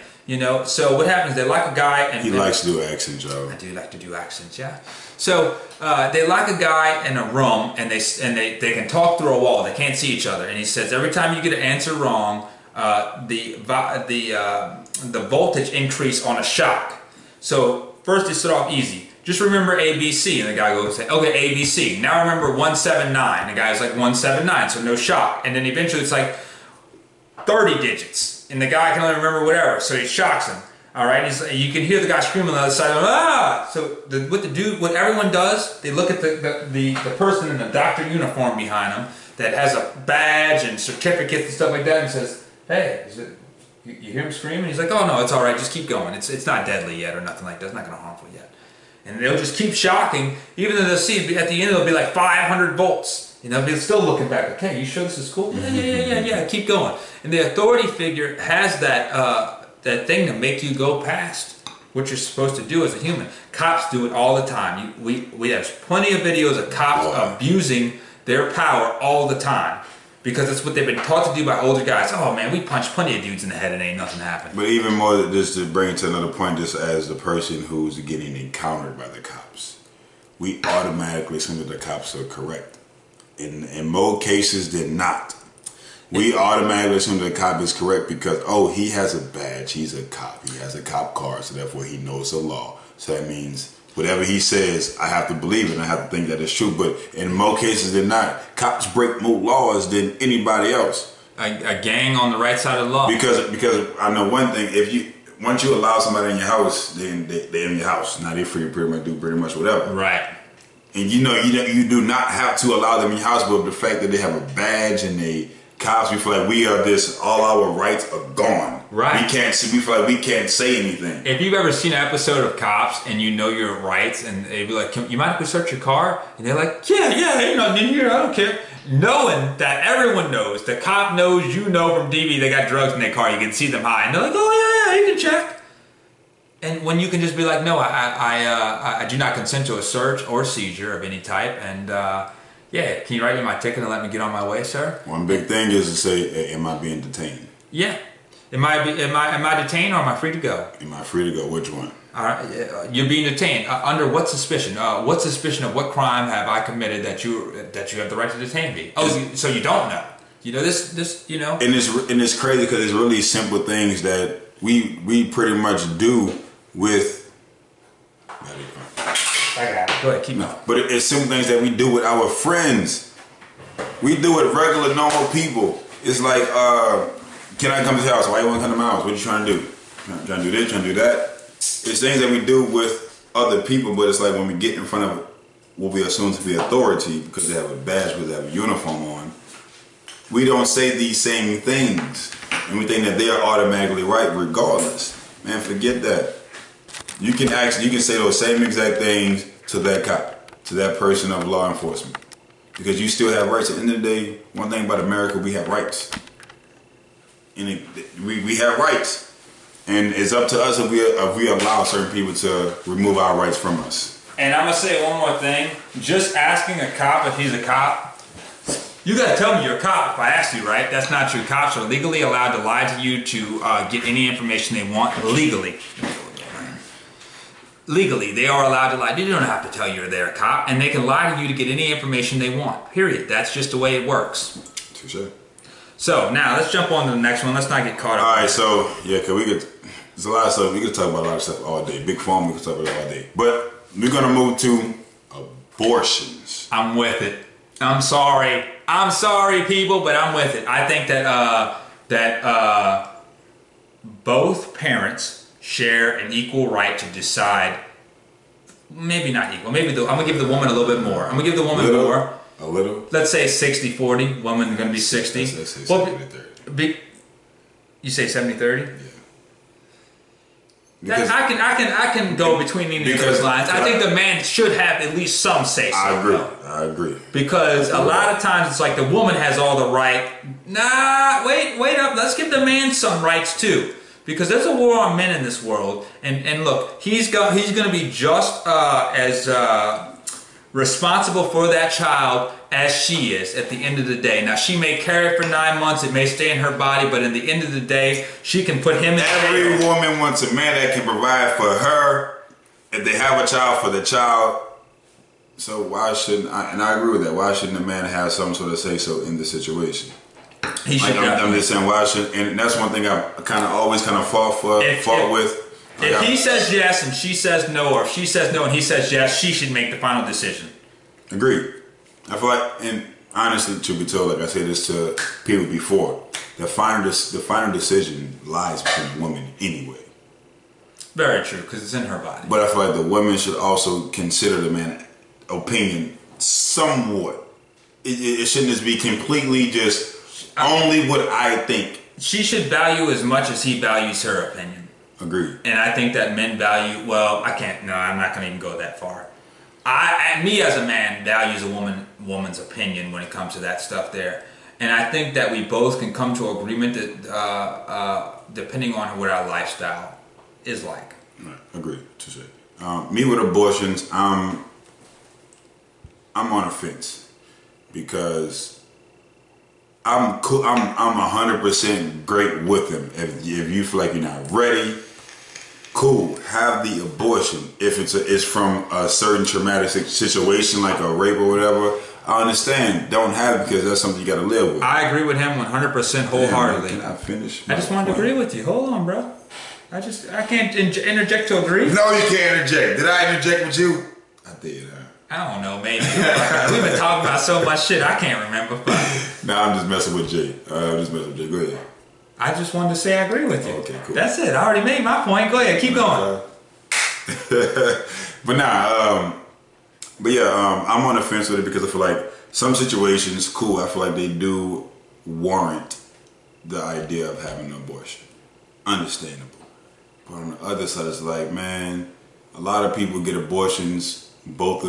So what happens? They like a guy, and he likes to do accents, Joe. I do like to do accents, yeah. So they like a guy in a room, and they can talk through a wall. They can't see each other, and he says every time you get an answer wrong, the voltage increase on a shock. So first they start off easy. Just remember ABC, and the guy goes, okay, ABC. Now remember 179. The guy's like 179, so no shock. And then eventually it's like 30 digits, and the guy can only remember whatever, so he shocks him. All right, you can hear the guy screaming on the other side, ah! So what everyone does, they look at the person in the doctor uniform behind him that has a badge and certificates and stuff like that, and says, hey, you hear him screaming? He's like, oh no, it's all right, just keep going. It's not deadly yet or nothing like that. It's not going to harmful yet. And they'll just keep shocking, even though they'll see at the end it'll be like 500 volts. They're still looking back. Okay, you sure this is cool? Yeah. Keep going. And the authority figure has that thing to make you go past what you're supposed to do as a human. Cops do it all the time. We have plenty of videos of cops abusing their power all the time, because that's what they've been taught to do by older guys. Oh man, we punched plenty of dudes in the head and ain't nothing happened. But even more, just to bring it to another point, just as the person who's getting encountered by the cops, we automatically assume that the cops are correct. In most cases, they're not. We automatically assume that the cop is correct because, oh, he has a badge, he's a cop, he has a cop card, so therefore he knows the law. So that means whatever he says, I have to believe it and I have to think that it's true. But in most cases, they're not. Cops break more laws than anybody else. A gang on the right side of the law. Because I know one thing, once you allow somebody in your house, then they're in your house. Now they're free to do pretty much whatever. Right. And you do not have to allow them in your house, but the fact that they have a badge and they cops, we feel like we are this, all our rights are gone. Right. We feel like we can't say anything. If you've ever seen an episode of Cops and you know your rights, and they'd be like, you mind if we search your car? And they're like, yeah, ain't nothing in here, I don't care. Knowing that everyone knows, the cop knows, you know from DV they got drugs in their car, you can see them high. And they're like, oh yeah, you can check. And when you can just be like, no, I do not consent to a search or seizure of any type, and yeah, can you write me my ticket and let me get on my way, sir? One big thing is to say, am I being detained? Yeah. Am I detained or am I free to go? Am I free to go? Which one? All right, you're being detained. Under what suspicion? What suspicion of what crime have I committed that you have the right to detain me? Oh, so you don't know? This. And it's crazy because it's really simple things that we pretty much do with. I got it. Go ahead, keep going. But it's simple things that we do with our friends. We do with regular, normal people. It's like, can I come to your house? Why you want to come to my house? What you trying to do? Trying to do this, trying to do that. It's things that we do with other people, but it's like when we get in front of what we assume to be authority, because they have a badge, because they have a uniform on, we don't say these same things. And we think that they are automatically right regardless. Man, forget that. You can say those same exact things to that cop, to that person of law enforcement, because you still have rights. At the end of the day, one thing about America, we have rights, and we have rights, and it's up to us if we allow certain people to remove our rights from us. And I'm gonna say one more thing: just asking a cop if he's a cop, you gotta tell me you're a cop if I ask you, right? That's not true. Cops are legally allowed to lie to you to get any information they want legally. Legally, they are allowed to lie. They don't have to tell you they're a cop, and they can lie to you to get any information they want. Period. That's just the way it works. Touché. So now let's jump on to the next one. Let's not get caught up. All right. So yeah, there's a lot of stuff. We could talk about a lot of stuff all day. Big Pharma, we could talk about it all day. But we're gonna move to abortions. I'm with it. I'm sorry, people, but I'm with it. I think that both parents share an equal right to decide. Maybe not equal. Maybe I'm gonna give the woman a little bit more. I'm gonna give the woman more. A little. Let's say 60-40. Woman gonna be 60. Let's say 70-30. You say 70-30? Yeah. I can go between any of those lines. I think the man should have at least some say so. I agree. Because a lot of times it's like the woman has all the right. Nah, wait up. Let's give the man some rights too. Because there's a war on men in this world, and look, he's going to be just as responsible for that child as she is at the end of the day. Now, she may carry it for 9 months, it may stay in her body, but in the end of the day, she can put him in Every woman wants a man that can provide for her, if they have a child, for the child. So why shouldn't I, and I agree with that, why shouldn't a man have some sort of say-so in the situation? He should. I'm just saying, why should, and that's one thing I always fought with. If he says yes and she says no, or if she says no and he says yes, she should make the final decision. Agreed. I feel like, and honestly, to be told, like I said this to people before, the final decision lies between the woman anyway. Very true, because it's in her body. But I feel like the woman should also consider the man's opinion somewhat. It shouldn't just be completely just only what I think. She should value as much as he values her opinion. Agreed. And I think that men value, well, I'm not going to even go that far. Me as a man values a woman's opinion when it comes to that stuff there. And I think that we both can come to agreement that depending on what our lifestyle is like. Right. Agreed. To say. Me with abortions, I'm on a fence because I'm 100% great with him. If you feel like you're not ready, cool, have the abortion. If it's from a certain traumatic situation like a rape or whatever, I understand. Don't have it because that's something you got to live with. I agree with him 100% wholeheartedly. Can I finish? I just wanted to agree with you. Hold on, bro. I can't interject to agree. No, you can't interject. Did I interject with you? I did. I don't know, maybe. We've been talking about so much shit, I can't remember. Nah, I'm just messing with Jay. Go ahead. I just wanted to say I agree with you. Okay, cool. That's it. I already made my point. Go ahead, keep going. But I'm on the fence with it because I feel like some situations, cool, I feel like they do warrant the idea of having an abortion. Understandable. But on the other side, it's like, man, a lot of people get abortions. Both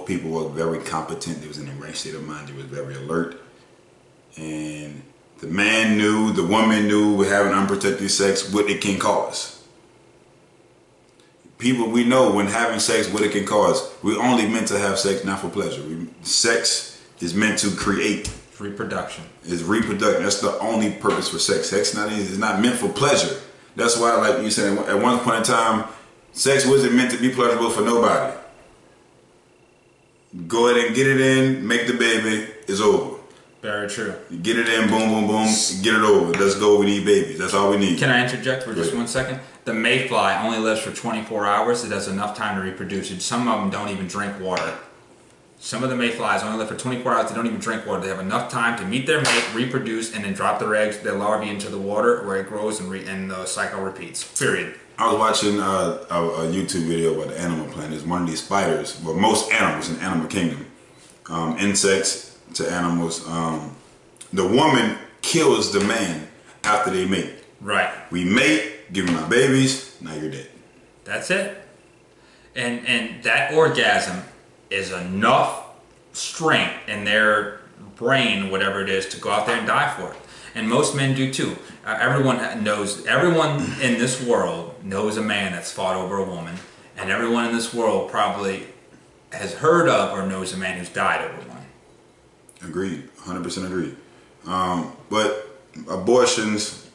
people were very competent. They was in the right state of mind. They was very alert. And the man knew, the woman knew, with having unprotected sex, what it can cause. People, we know when having sex, what it can cause. We're only meant to have sex not for pleasure. Sex is meant to create. Reproduction. It's reproduction. That's the only purpose for sex. Sex is not meant for pleasure. That's why, like you said, at one point in time, sex wasn't meant to be pleasurable for nobody. Go ahead and get it in, make the baby, it's over. Very true. You get it in, boom, boom, boom, get it over. Let's go, we need babies. That's all we need. Can I interject for just 1 second? The mayfly only lives for 24 hours. It has enough time to reproduce. Some of them don't even drink water. Some of the mayflies only live for 24 hours. They don't even drink water. They have enough time to meet their mate, reproduce, and then drop their eggs, their larvae into the water where it grows and the cycle repeats. Period. I was watching a YouTube video about the Animal Planet. There's one of these spiders, well, most animals in the animal kingdom, insects to animals, the woman kills the man after they mate. Right. We mate, give them our babies, now you're dead. That's it. And that orgasm is enough strength in their brain, whatever it is, to go out there and die for it. And most men do too. Everyone in this world knows a man that's fought over a woman, and everyone in this world probably has heard of or knows a man who's died over one. Agreed, 100% agreed. But abortions,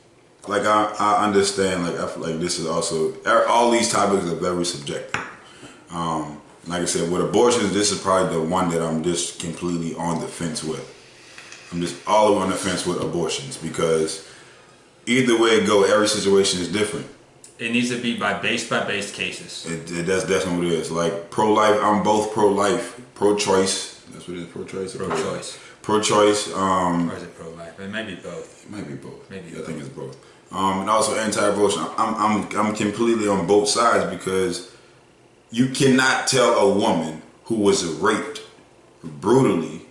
like I understand, like I feel like this is also, all these topics are very subjective. Like I said, with abortions, this is probably the one that I'm just completely on the fence with. I'm just all the way on the fence with abortions because either way it go, every situation is different. It needs to be based cases. That's definitely what it is. Like pro-life, I'm both pro-life, pro-choice. That's what it is, pro-choice? Pro-choice. Pro-choice. Or is it pro-life? It might be both. It might be both. Maybe I think it's both. And also anti-abortion. I'm completely on both sides because you cannot tell a woman who was raped brutally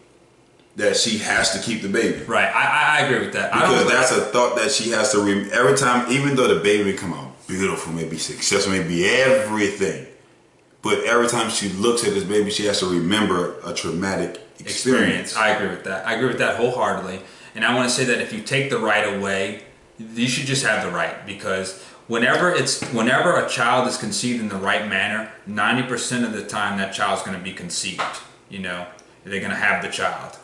that she has to keep the baby. Right, I agree with that. Because that's a thought that she has to every time, even though the baby come out beautiful, may be successful, may be everything. But every time she looks at this baby, she has to remember a traumatic experience. I agree with that. I agree with that wholeheartedly. And I want to say that if you take the right away, you should just have the right, because whenever a child is conceived in the right manner, 90% of the time that child's going to be conceived. You know, they're going to have the child.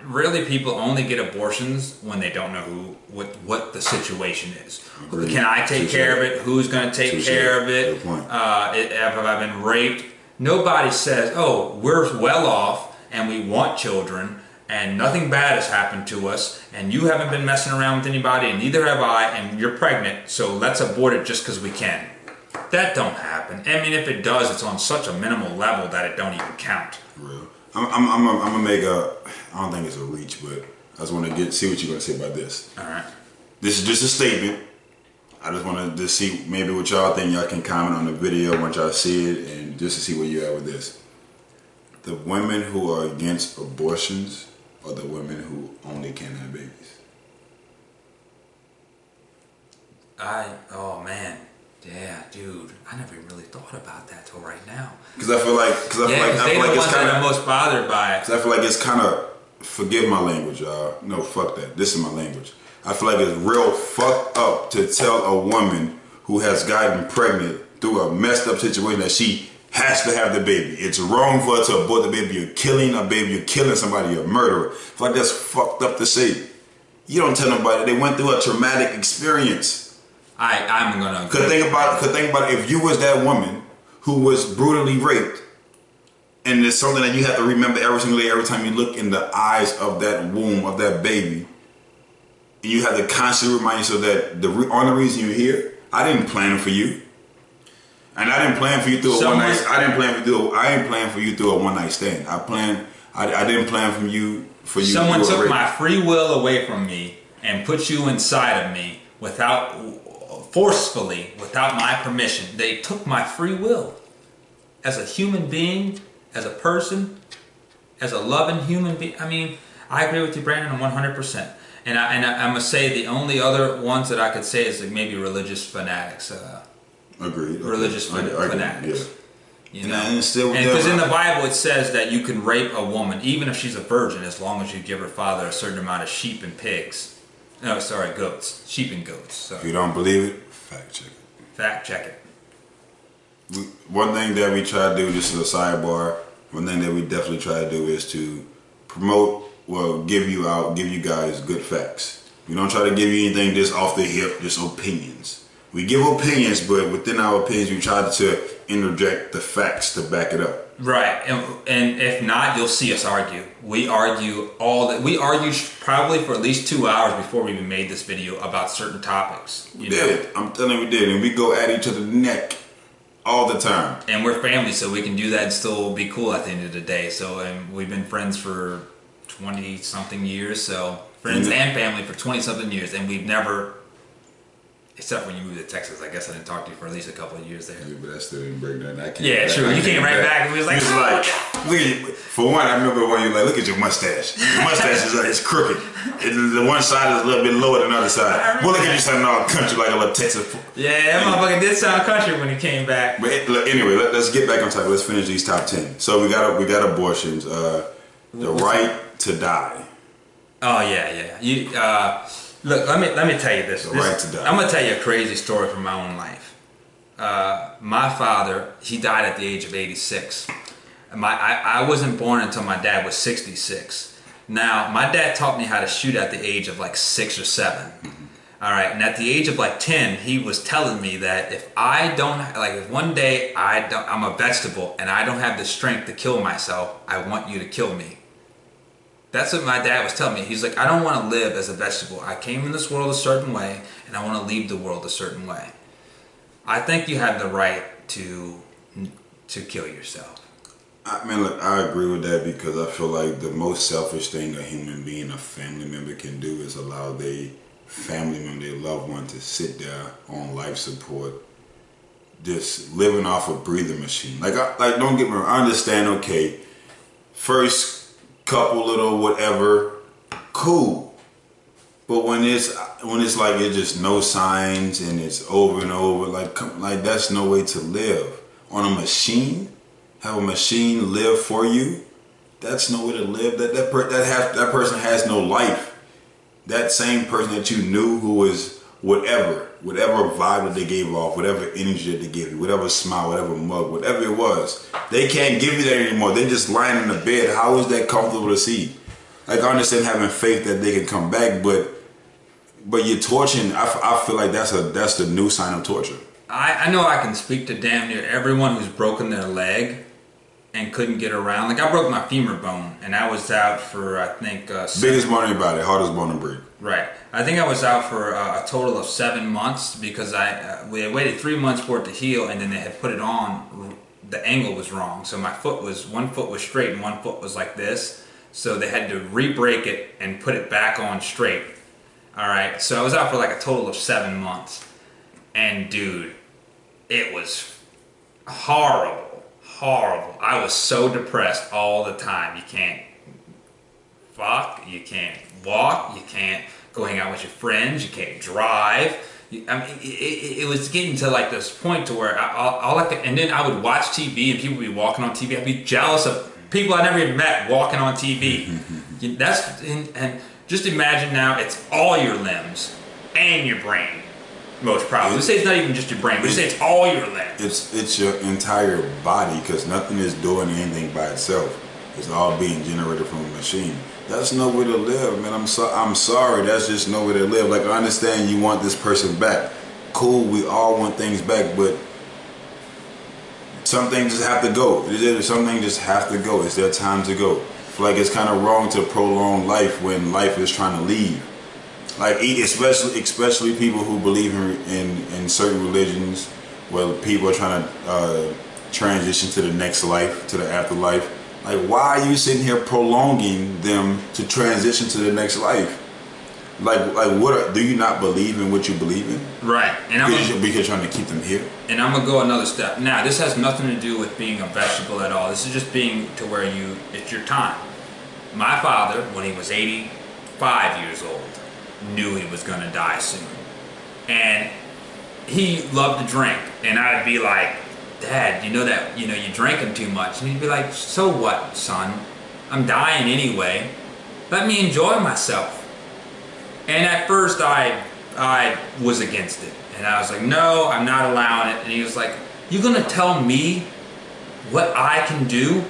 Really, people only get abortions when they don't know what the situation is. Agreed. Can I take care of it? Who's going to take care of it? Have I been raped? Nobody says, oh, we're well off and we want children and nothing bad has happened to us and you haven't been messing around with anybody and neither have I and you're pregnant, so let's abort it just because we can. That don't happen. I mean, if it does, it's on such a minimal level that it don't even count. Real. I'm gonna make a, I don't think it's a reach, but I just want to see what you're gonna say about this. All right. This is just a statement. I just want to see maybe what y'all think. Y'all can comment on the video once y'all see it, and just to see where you're at with this. The women who are against abortions are the women who only can have babies. Oh man. Yeah, dude, I never even really thought about that till right now. Because I feel like it's kind of most bothered by it. Because I feel like it's kind of, forgive my language, y'all. No, fuck that. This is my language. I feel like it's real fucked up to tell a woman who has gotten pregnant through a messed up situation that she has to have the baby. It's wrong for her to abort the baby. You're killing a baby. You're killing somebody. You're a murderer. I feel like that's fucked up to say. You don't tell nobody they went through a traumatic experience. I'm gonna. Could think about it, if you was that woman who was brutally raped, and it's something that you have to remember every single day, every time you look in the eyes of that womb of that baby, and you have to constantly remind yourself that the only reason you're here, I didn't plan for you, and I didn't plan for you through a one night. I ain't plan for you through a one night stand. I didn't plan for you. Someone took my free will away from me and put you inside of me forcefully, without my permission. They took my free will. As a human being, as a person, as a loving human being. I mean, I agree with you, Brandon, 100%. And I must say the only other ones that I could say is like maybe religious fanatics. Agreed. Religious fanatics. Yeah. You know? And because in the Bible it says that you can rape a woman, even if she's a virgin, as long as you give her father a certain amount of sheep and pigs. No, sorry, goats. Sheep and goats. So. If you don't believe it, fact check it. Fact check it. One thing that we try to do, just as a sidebar, one thing that we definitely try to do is to promote, give you guys good facts. We don't try to give you anything just off the hip, just opinions. We give opinions, but within our opinions, we try to interject the facts to back it up. Right, and if not, you'll see us argue. We argue we argued probably for at least 2 hours before we even made this video about certain topics. We did. I'm telling you, we did, and we go at each other's neck all the time. And we're family, so we can do that and still be cool at the end of the day. So, and we've been friends for 20-something years. So, friends and family for 20-something years, and we've never. Except when you moved to Texas, I guess I didn't talk to you for at least a couple of years there. Yeah, but that still didn't break down. Yeah, true. You came right back and we was like, look at you. For one, I remember when you were like, look at your mustache. Your mustache is crooked. The one side is a little bit lower than the other side. Well, look at you sounding all country like a little Texas. Yeah, that motherfucker did sound country when he came back. But anyway, let's get back on topic. Let's finish these top 10. So we got abortions. The right to die. Oh yeah. Look, let me tell you this. Right to die. I'm gonna tell you a crazy story from my own life. My father, he died at the age of 86. I wasn't born until my dad was 66. Now, my dad taught me how to shoot at the age of like 6 or 7. All right, and at the age of like 10, he was telling me that if one day I'm a vegetable and I don't have the strength to kill myself, I want you to kill me. That's what my dad was telling me. He's like, I don't want to live as a vegetable. I came in this world a certain way, and I want to leave the world a certain way. I think you have the right to kill yourself. Look, I agree with that because I feel like the most selfish thing a human being, a family member can do is allow their family member, their loved one to sit there on life support, just living off a breathing machine. Like don't get me wrong, I understand, okay, first couple little whatever, cool. But when it's like it's just no signs and it's over and over, like that's no way to live. On a machine, have a machine live for you. That's no way to live. That person has no life. That same person that you knew who was whatever vibe that they gave off, whatever energy that they gave you, whatever smile, whatever mug, whatever it was, they can't give you that anymore. They're just lying in the bed. How is that comfortable to see? Like, I understand having faith that they can come back, but you're torturing. I feel like that's the new sign of torture. I know I can speak to damn near everyone who's broken their leg and couldn't get around. Like, I broke my femur bone, and I was out for, I think... biggest bone in your body, hardest bone to break. Right. I think I was out for a total of 7 months because we had waited 3 months for it to heal, and then they had put it on. The angle was wrong. So my one foot was straight and one foot was like this. So they had to re-break it and put it back on straight. All right. So I was out for like a total of 7 months. And dude, it was horrible. Horrible. I was so depressed all the time. You can't fuck, you can't walk, you can't go hang out with your friends, you can't drive. I mean, it was getting to like this point to where and then I would watch TV and people would be walking on TV. I'd be jealous of people I never even met walking on TV. And just imagine now it's all your limbs and your brain. Most probably. We say it's not even just your brain. We say it's all your limbs. It's your entire body, because nothing is doing anything by itself. It's all being generated from a machine. That's no way to live, man. I'm sorry. That's just no way to live. Like, I understand you want this person back. Cool. We all want things back, but some things just have to go. Some things just have to go. It's their time to go. I feel like it's kind of wrong to prolong life when life is trying to leave. Like, especially people who believe in certain religions where people are trying to transition to the next life, to the afterlife. Like, why are you sitting here prolonging them to transition to the next life? Like what? Do you not believe in what you believe in? Right. And because you're trying to keep them here. And I'm gonna go another step. Now, this has nothing to do with being a vegetable at all. This is just being to where it's your time. My father, when he was 85 years old, knew he was gonna die soon, and he loved to drink. And I'd be like, Dad, you know you're drinking too much. And he'd be like, so what, son? I'm dying anyway. Let me enjoy myself. And at first I was against it. And I was like, no, I'm not allowing it. And he was like, you're gonna tell me what I can do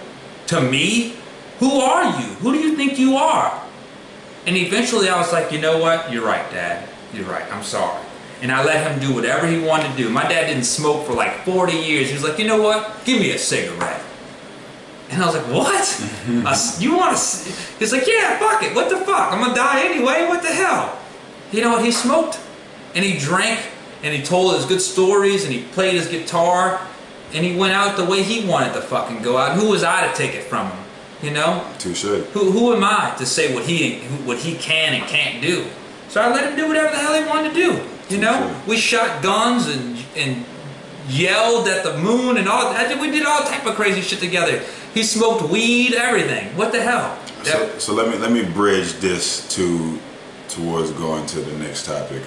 to me? Who are you? Who do you think you are? And eventually I was like, you know what? You're right, Dad. You're right. I'm sorry. And I let him do whatever he wanted to do. My dad didn't smoke for like 40 years. He was like, you know what? Give me a cigarette. And I was like, what? You want to? He's like, yeah, fuck it. What the fuck? I'm going to die anyway. What the hell? You know what? He smoked and he drank and he told his good stories and he played his guitar and he went out the way he wanted to fucking go out. And who was I to take it from him? You know? Touche. Who am I to say what he can and can't do? So I let him do whatever the hell he wanted to do. You know, we shot guns and yelled at the moon and all that. We did all type of crazy shit together. He smoked weed, everything. What the hell? So let me bridge this towards going to the next topic.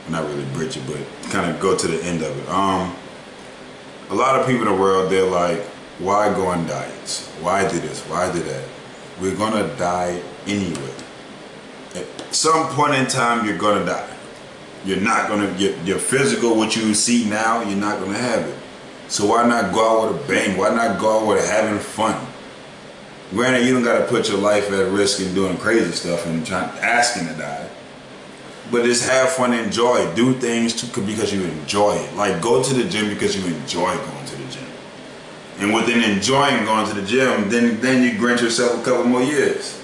Not really bridge it, but kind of go to the end of it. A lot of people in the world, they're like, why go on diets? Why do this? Why do that? We're gonna die anyway. At some point in time, you're gonna die. You're not gonna your physical, what you see now, you're not gonna have it. So why not go out with a bang? Why not go out with having fun? Granted, you don't gotta put your life at risk in doing crazy stuff and asking to die. But just have fun and enjoy. Do things because you enjoy it. Like, go to the gym because you enjoy going to the gym. And within enjoying going to the gym, then you grant yourself a couple more years.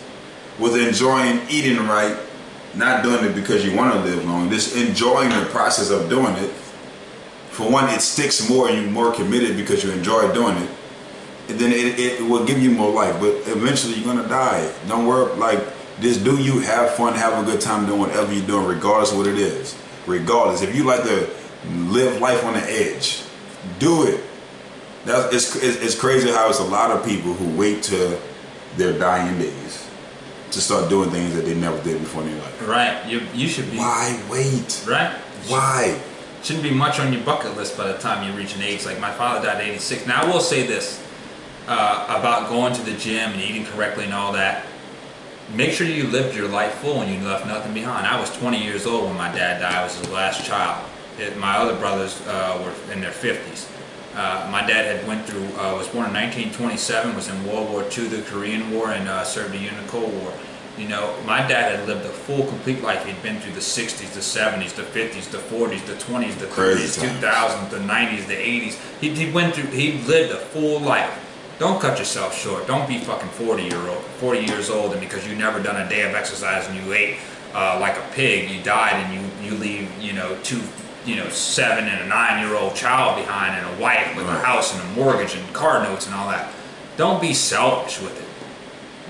With enjoying eating right, not doing it because you want to live long, just enjoying the process of doing it. For one, it sticks more and you're more committed because you enjoy doing it. And then it will give you more life, but eventually you're gonna die. Don't worry, like, just do you, have fun, have a good time doing whatever you're doing, regardless of what it is. Regardless, if you like to live life on the edge, do it. It's crazy how it's a lot of people who wait till their dying days to start doing things that they never did before in their life. Right. You should be. Why wait? Right. Why? Shouldn't be much on your bucket list by the time you reach an age. Like my father died at 86. Now I will say this about going to the gym and eating correctly and all that. Make sure you lived your life full and you left nothing behind. I was 20 years old when my dad died. I was his last child. My other brothers were in their 50s. My dad had went through, was born in 1927, was in World War II, the Korean War, and served a year in the Cold War. You know, my dad had lived a full, complete life. He'd been through the 60s, the 70s, the 50s, the 40s, the 20s, the 30s, 2000s, the 90s, the 80s. He lived a full life. Don't cut yourself short. Don't be fucking 40 years old, and because you never done a day of exercise and you ate like a pig, you died, and you leave, you know, 7 and a 9-year-old child behind, and a wife with a house and a mortgage and car notes and all that. Don't be selfish with it.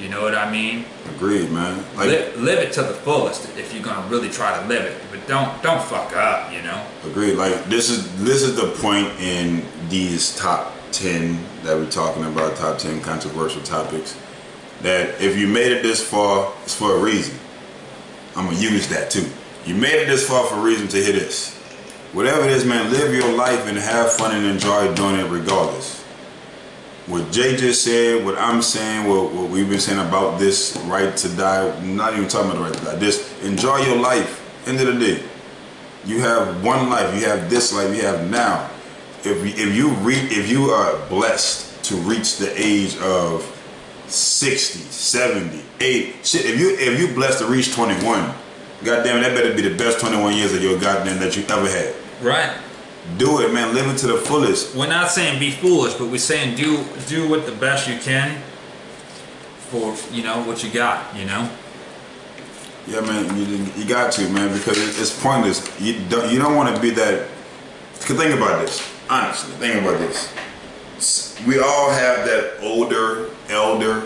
You know what I mean? Agreed, man. Like, live it to the fullest if you're gonna really try to live it, but don't fuck up. You know. Agreed. Like this is the point in these top 10 that we're talking about, top 10 controversial topics. That if you made it this far, it's for a reason. I'm gonna use that too. You made it this far for a reason to hear this. Whatever it is, man, live your life and have fun and enjoy doing it regardless. What Jay just said, what I'm saying, what we've been saying about this right to die, I'm not even talking about the right to die. Just enjoy your life. End of the day, you have one life. You have this life. You have now. If you are blessed to reach the age of 60, 70, 80, shit. If you blessed to reach 21, goddamn, that better be the best 21 years of your goddamn that you ever had. Right. Do it, man. Live it to the fullest. We're not saying be foolish, but we're saying do what the best you can for, you know, what you got, you know? Yeah, man, you got to, man, because it's pointless. You don't want to be that. Cause think about this, honestly. Think about this. We all have that older elder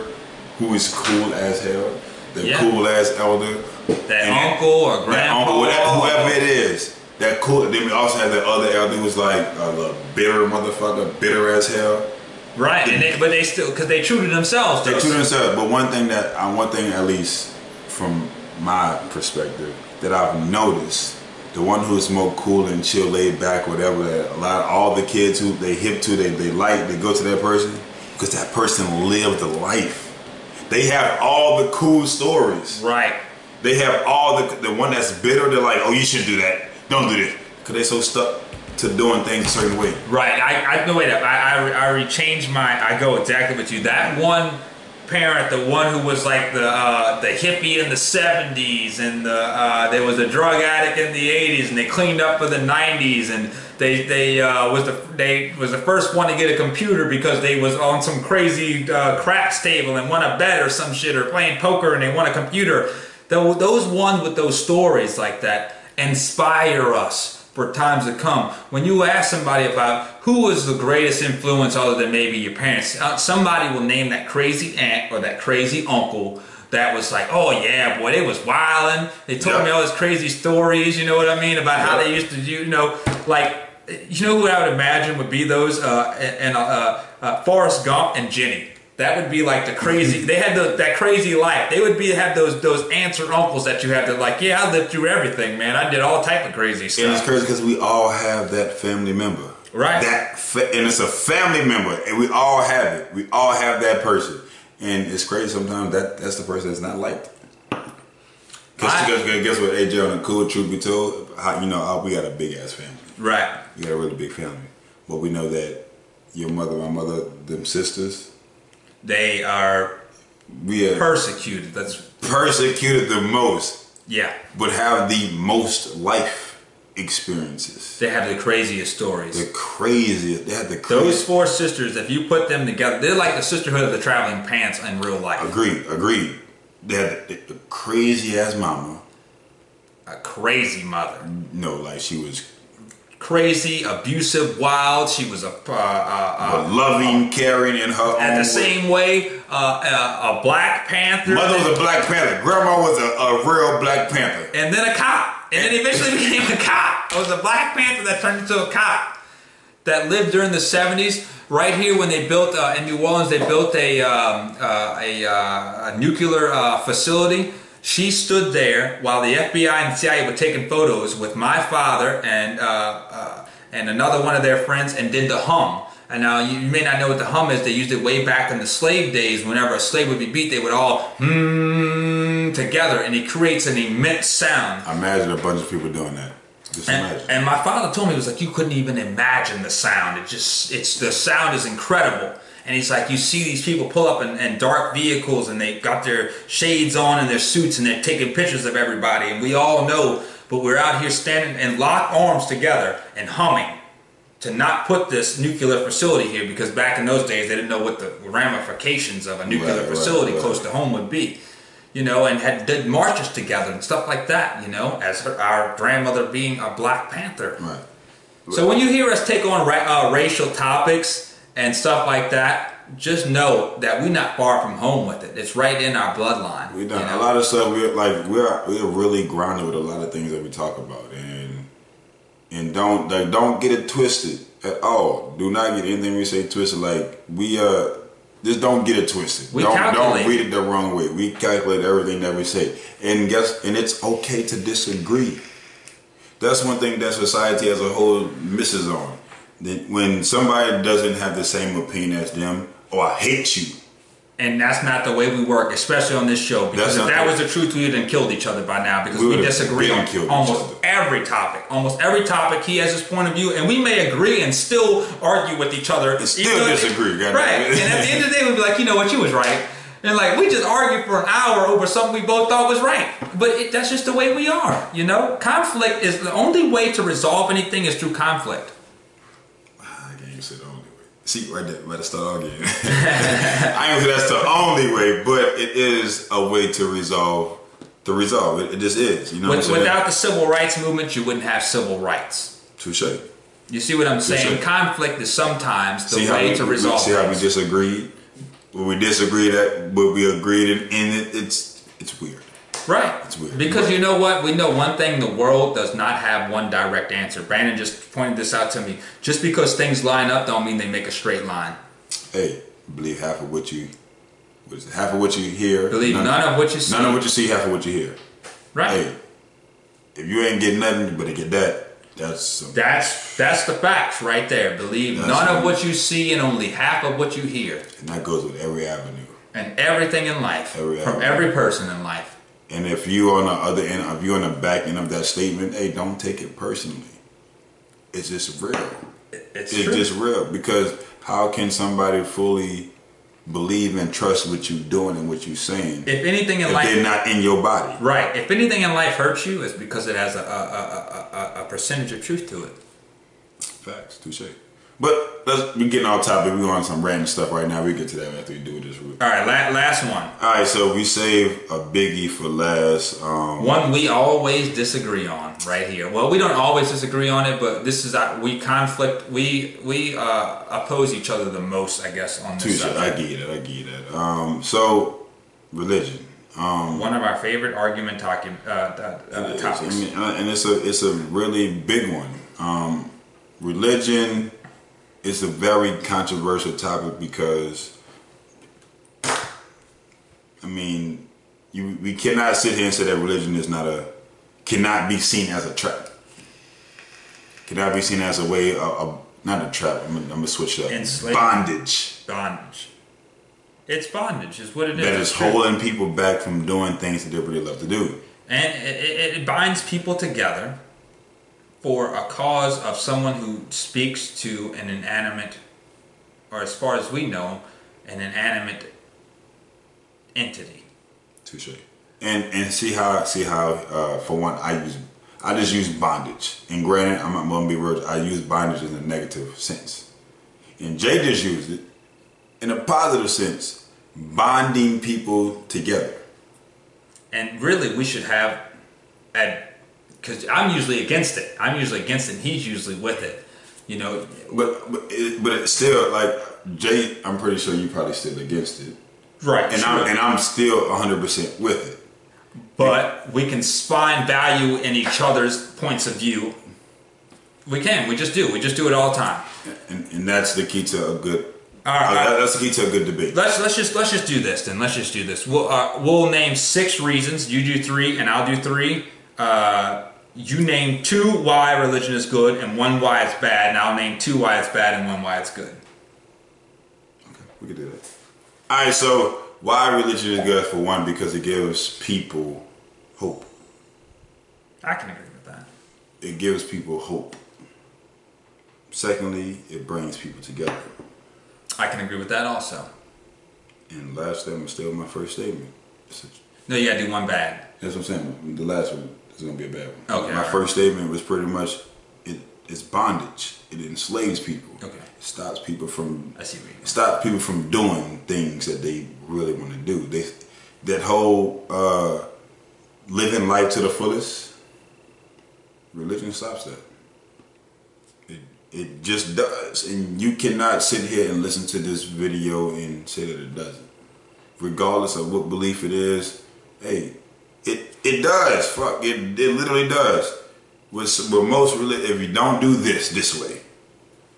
who is cool as hell. The cool ass elder. That uncle or grandpa, whoever it is. That cool. Then we also have that other elder who was like a bitter motherfucker, bitter as hell. Right, but they still, because they true to themselves. They true to themselves. But one thing at least from my perspective that I've noticed, the one who's more cool and chill, laid back, whatever, that all the kids who they hip to, they like, they go to that person because that person lived the life. They have all the cool stories. Right. They have all the one that's bitter. They're like, oh, you shouldn't do that. Don't do this, because they're so stuck to doing things a certain way. Right. I changed my. I go exactly with you. That one parent, the one who was like the hippie in the 70s, and there was a drug addict in the 80s, and they cleaned up for the 90s, and they was the first one to get a computer because they was on some crazy craps table and won a bet or some shit, or playing poker and they won a computer. Those ones with those stories like that inspire us for times to come. When you ask somebody about who was the greatest influence other than maybe your parents, somebody will name that crazy aunt or that crazy uncle that was like, oh yeah, boy, they was wildin'. They told me all these crazy stories, you know what I mean, about how they used to do, you know, like, you know who I would imagine would be those, Forrest Gump and Jenny. That would be like the crazy. They had that crazy life. They would have those aunts or uncles that you have to like. Yeah, I lived through everything, man. I did all type of crazy stuff. And it's crazy because we all have that family member, right? And it's a family member, and we all have it. We all have that person, and it's crazy sometimes that's the person that's not liked. Because guess what, AJ, on the cool truth be told, we got a big ass family, right? We got a really big family, but we know that your mother, my mother, them sisters. They are persecuted. That's persecuted the most. Yeah. But have the most life experiences. They have the craziest stories. The craziest. They have the craziest. Those four sisters, if you put them together, they're like the sisterhood of the traveling pants in real life. Agreed. They have the crazy ass mama. A crazy mother. No, like she was crazy, abusive, wild. She was a loving, caring in her own the same way. A Black Panther. Mother was a Black Panther. Grandma was a real Black Panther. And then a cop. And then eventually became a cop. It was a Black Panther that turned into a cop. that lived during the 70s. Right here, when they built in New Orleans, they built a nuclear facility. She stood there while the FBI and CIA were taking photos with my father and another one of their friends, and did the hum. And now you may not know what the hum is. They used it way back in the slave days. Whenever a slave would be beat, they would all together, and it creates an immense sound. Imagine a bunch of people doing that. Just imagine. And my father told me, he was like, you couldn't even imagine the sound. The sound is incredible. And he's like, you see these people pull up in dark vehicles, and they got their shades on and their suits, and they're taking pictures of everybody. And we all know, but we're out here standing and lock arms together and humming to not put this nuclear facility here, because back in those days they didn't know what the ramifications of a nuclear facility close to home would be, you know, and did marches together and stuff like that, you know, as our grandmother being a Black Panther. Right. So when you hear us take on racial topics and stuff like that, just know that we're not far from home with it. It's right in our bloodline. We done a lot of stuff. We're really grounded with a lot of things that we talk about, and don't get it twisted at all. Do not get anything we say twisted. Like just don't get it twisted. Don't read it the wrong way. We calculate everything that we say, and it's okay to disagree. That's one thing that society as a whole misses on. That when somebody doesn't have the same opinion as them, I hate you. And that's not the way we work, especially on this show. Because if that was the truth, we would have killed each other by now. Because we disagree on almost every topic. Almost every topic, he has his point of view, and we may agree and still argue with each other. And still disagree. Right. And at the end of the day, we'd be like, you know what, you was right. And like, we just argued for an hour over something we both thought was right. But that's just the way we are, you know? Conflict is the only way to resolve anything is through conflict. I can't even say the only way. See, right there, better start arguing. I ain't say that's the only way, but it is a way to resolve. It just is, you know what I'm saying? Without the civil rights movement, you wouldn't have civil rights. Touche. You see what I'm saying? Conflict is sometimes the way to resolve. See how we disagreed? When we disagreed, but we agreed, and it's weird. Right. It's weird. Because you know what? We know one thing: the world does not have one direct answer. Brandon just pointed this out to me. Just because things line up don't mean they make a straight line. Hey, believe half of what you hear. Believe none of what you see. None of what you see, half of what you hear. Right. Hey, if you ain't getting nothing, you better get that. That's the facts right there. Believe none of what you see and only half of what you hear. And that goes with every avenue. And everything in life. From every person in life. And if you on the other end, if you're on the back end of that statement, hey, don't take it personally. It's just real. It's just real. Because how can somebody fully believe and trust what you're doing and what you're saying if anything in life, they're not in your body? Right. If anything in life hurts you, it's because it has a percentage of truth to it. Facts. Touche. But we're getting off topic. We're on some random stuff right now. We get to that after we do this. All right, last one. All right, so we save a biggie for last. One we always disagree on right here. Well, we don't always disagree on it, but this is we oppose each other the most, I guess, on this subject. I get it. So religion. One of our favorite argument topics. And it's a really big one. Religion is a very controversial topic because, we cannot sit here and say that religion is cannot be seen as a trap. Cannot be seen as a way of not a trap. I'm gonna switch it up. Bondage. It's bondage, is what it is. That is holding people back from doing things that they really love to do. And it binds people together for a cause of someone who speaks to an inanimate, or as far as we know, an inanimate entity. Touche. And see how for one I just use bondage. And granted, I'm not gonna be real, I use bondage in a negative sense. And Jay just used it in a positive sense, bonding people together. And really, we should have because I'm usually against it. I'm usually against it, and he's usually with it. You know. But it's still, like, Jay, I'm pretty sure you're probably still against it. Right. And I'm still 100% with it. But we can find value in each other's points of view. We can. We just do. We just do it all the time. And that's the key to a good. All right. That's the key to a good debate. Let's just do this then. Let's just do this. We'll name 6 reasons. You do 3, and I'll do 3. You name 2 why religion is good, and 1 why it's bad, and I'll name 2 why it's bad and 1 why it's good. Okay, we can do that. All right. So why religion is good? For one, because it gives people hope. I can agree with that. It gives people hope. Secondly, it brings people together. I can agree with that also. And last statement, still my first statement. No, you gotta do 1 bad. That's what I'm saying. The last one is gonna be a bad one. Okay. My first statement was pretty much it's bondage. It enslaves people. Okay. It stops people from. I see what you mean. Stops people from doing things that they really want to do. That whole living life to the fullest. Religion stops that. It just does, and you cannot sit here and listen to this video and say that it doesn't. Regardless of what belief it is, hey, it does. Fuck, it literally does. With most religion, if you don't do this way,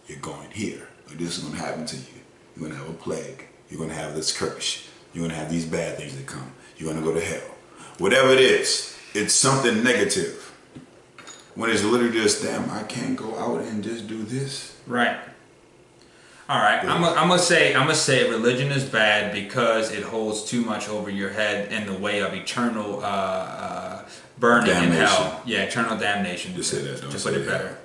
you're going here. Or this is going to happen to you. You're going to have a plague. You're going to have this curse. You're going to have these bad things that come. You're going to go to hell. Whatever it is, it's something negative. When it's literally just, damn, I can't go out and just do this. Right. All right. Yeah. I'm gonna say religion is bad because it holds too much over your head in the way of eternal burning in hell. Yeah, eternal damnation. Just say that. Don't to say put it better.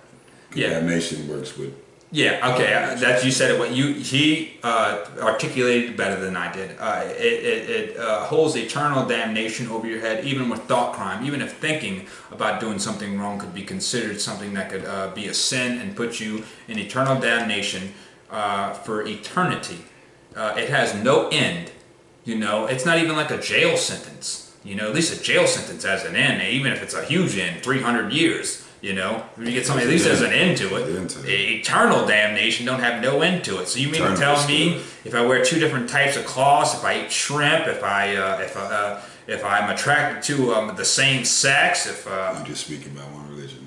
Yeah. Damnation works with. Yeah. Okay. That you said it. What he articulated better than I did. It holds eternal damnation over your head, even with thought crime. Even if thinking about doing something wrong could be considered something that could be a sin and put you in eternal damnation for eternity. It has no end. You know, it's not even like a jail sentence. You know, at least a jail sentence has an end, even if it's a huge end, 300 years. You know, if you get something at least there's an end to it. Eternal damnation don't have no end to it. So you mean to tell me if I wear 2 different types of cloths, if I eat shrimp, if I'm attracted to the same sex, if you're just speaking about one religion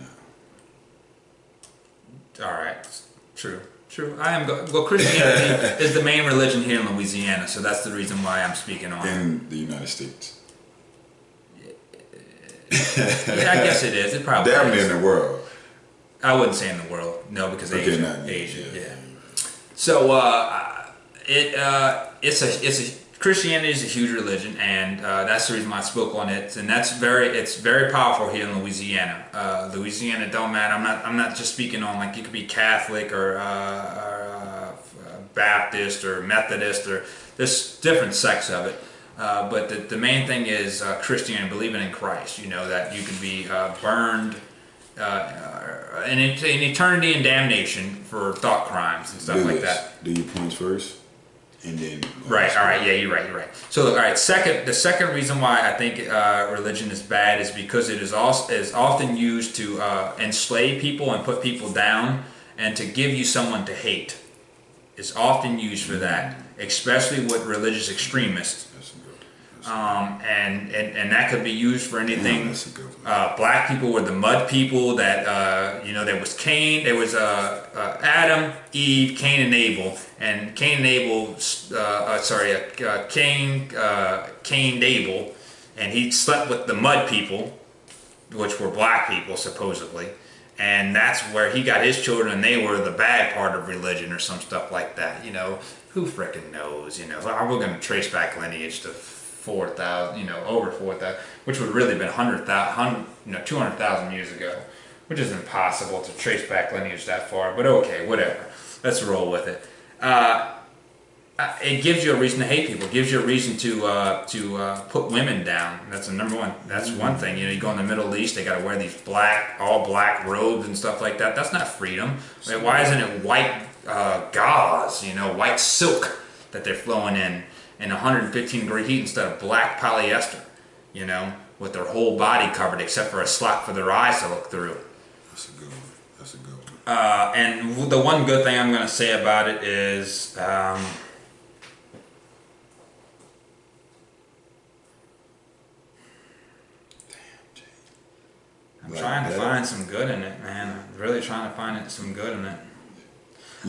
now. All right, true. I am. Well, Christianity is the main religion here in Louisiana, so that's the reason why I'm speaking on. In the United States. Yeah, I guess it is. It probably damn is. In the world. I wouldn't say in the world. No, because Asia. Yeah. So Christianity is a huge religion, and that's the reason why I spoke on it. And it's very powerful here in Louisiana. Louisiana don't matter. I'm not just speaking on like you could be Catholic or Baptist or Methodist or there's different sects of it. But the main thing is Christianity, believing in Christ. You know that you can be burned in eternity and damnation for thought crimes and stuff like that. Do your points first, and then. Right. All right. Yeah, you're right. So look. All right. The second reason why I think religion is bad is because it is often used to enslave people and put people down, and to give you someone to hate. It's often used for that, especially with religious extremists. And that could be used for anything. Black people were the mud people that there was Cain, there was Adam, Eve, Cain and Abel, and Cain and Abel, Cain Abel, and he slept with the mud people, which were black people supposedly, and that's where he got his children, and they were the bad part of religion or some stuff like that. You know, who frickin' knows? You know, we're going to trace back lineage to 4,000, over 4,000, which would really have been 200,000 years ago, which is impossible to trace back lineage that far, but okay, whatever. Let's roll with it. It gives you a reason to hate people. It gives you a reason to put women down. That's the number one. That's one thing. You go in the Middle East, they got to wear these all black robes and stuff like that. That's not freedom. I mean, why isn't it white gauze, white silk that they're flowing in 115-degree heat instead of black polyester, with their whole body covered except for a slot for their eyes to look through. That's a good one. And the one good thing I'm going to say about it is I'm trying to find some good in it, man. I'm really trying to find some good in it.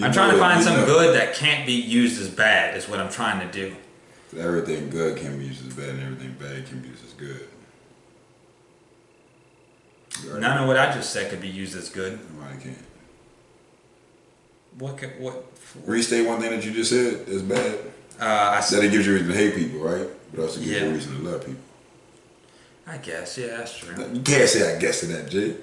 I'm trying to find some good that can't be used as bad. Is what I'm trying to do. Everything good can be used as bad, and everything bad can be used as good. None of what I just said could be used as good. Why it can't? What? Restate one thing that you just said is bad. That it gives you a reason to hate people, right? But also gives you a reason to love people. I guess, yeah, that's true. You can't say I guess to that, Jay.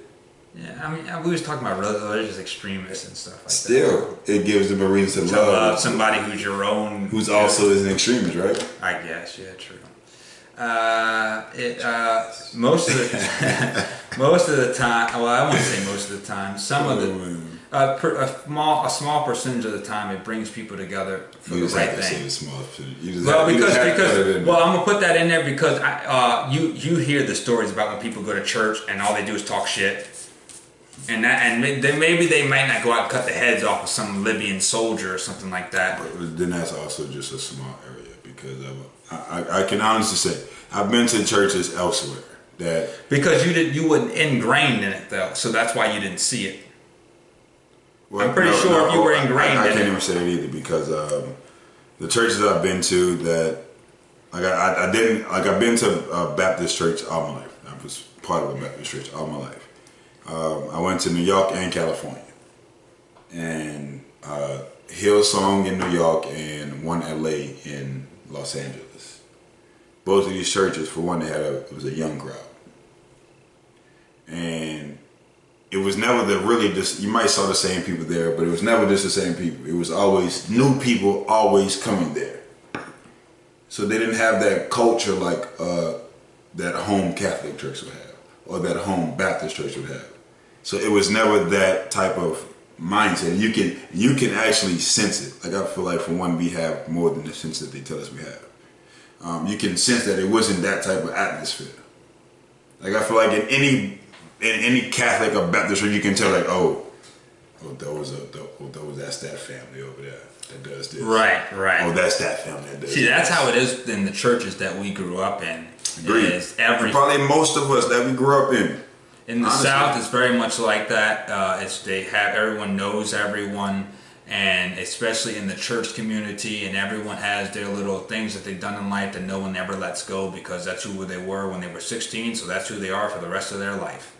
Yeah, I mean, we was talking about religious extremists and stuff like that. Still, it gives them a reason to love somebody who's your own. Who's also is an extremist, right? I guess, yeah, true. Most of the time. Well, I won't say most of the time. Some of the. A small percentage of the time, it brings people together for the right thing. Well, I'm gonna put that in there because you hear the stories about when people go to church and all they do is talk shit, and maybe they might not go out and cut the heads off of some Libyan soldier or something like that. But then that's also just a small area because I can honestly say I've been to churches elsewhere that because you weren't ingrained in it though, so that's why you didn't see it. Well, I'm pretty sure if you were ingrained in it. I can't even say that either because the churches I've been to that, I've been to a Baptist church all my life. I was part of a Baptist church all my life. I went to New York and California, and Hillsong in New York and one LA in Los Angeles. Both of these churches, for one, it was a young crowd, and it was never you might saw the same people there, but it was never just the same people. It was always new people always coming there. So they didn't have that culture like that a home Catholic church would have or that a home Baptist church would have. So it was never that type of mindset. You can actually sense it. Like I feel like for one, we have more than the sense that they tell us we have. You can sense that it wasn't that type of atmosphere. Like I feel like in any Catholic or Baptist church, you can tell like, that's that family over there that does this. Right. Oh, that's that family that does See, this. that's how it is in the churches that we grew up in. Agreed. Probably most of us that we grew up in. In the South, it's very much like that. Everyone knows everyone, and especially in the church community, and everyone has their little things that they've done in life that no one ever lets go because that's who they were when they were 16, so that's who they are for the rest of their life.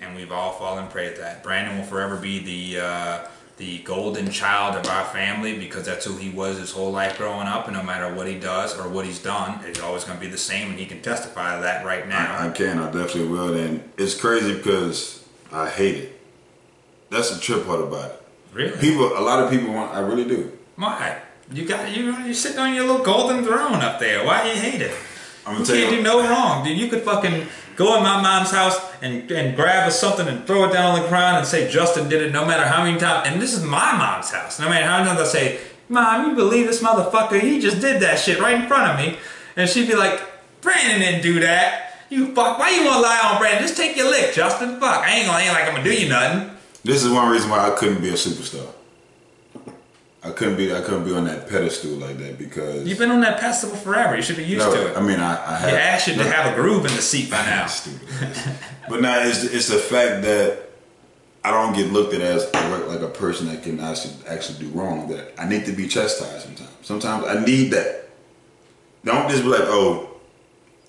And we've all fallen prey to that. Brandon will forever be the golden child of our family because that's who he was his whole life growing up, and no matter what he does or what he's done, it's always going to be the same, and he can testify to that right now. I definitely will, and it's crazy because I hate it. That's the trip part about it. Really? A lot of people want. I really do. Why? You're sitting on your little golden throne up there. Why do you hate it? I'm you can't do no wrong, dude. You could fucking go in my mom's house and grab something and throw it down on the ground and say Justin did it no matter how many times. And this is my mom's house. No matter how many times I say, Mom, you believe this motherfucker? He just did that shit right in front of me. And she'd be like, Brandon didn't do that. You fuck. Why you want to lie on Brandon? Just take your lick, Justin. Fuck. ain't like I'm gonna do you nothing. This is one reason why I couldn't be a superstar. I couldn't be on that pedestal like that because you've been on that pedestal forever. You should be used to it. I mean, I have. Your ass should have a groove in the seat by now. Stupid. But now it's the fact that I don't get looked at as like a person that can actually do wrong. That I need to be chastised sometimes. Sometimes I need that. Don't just be like, oh,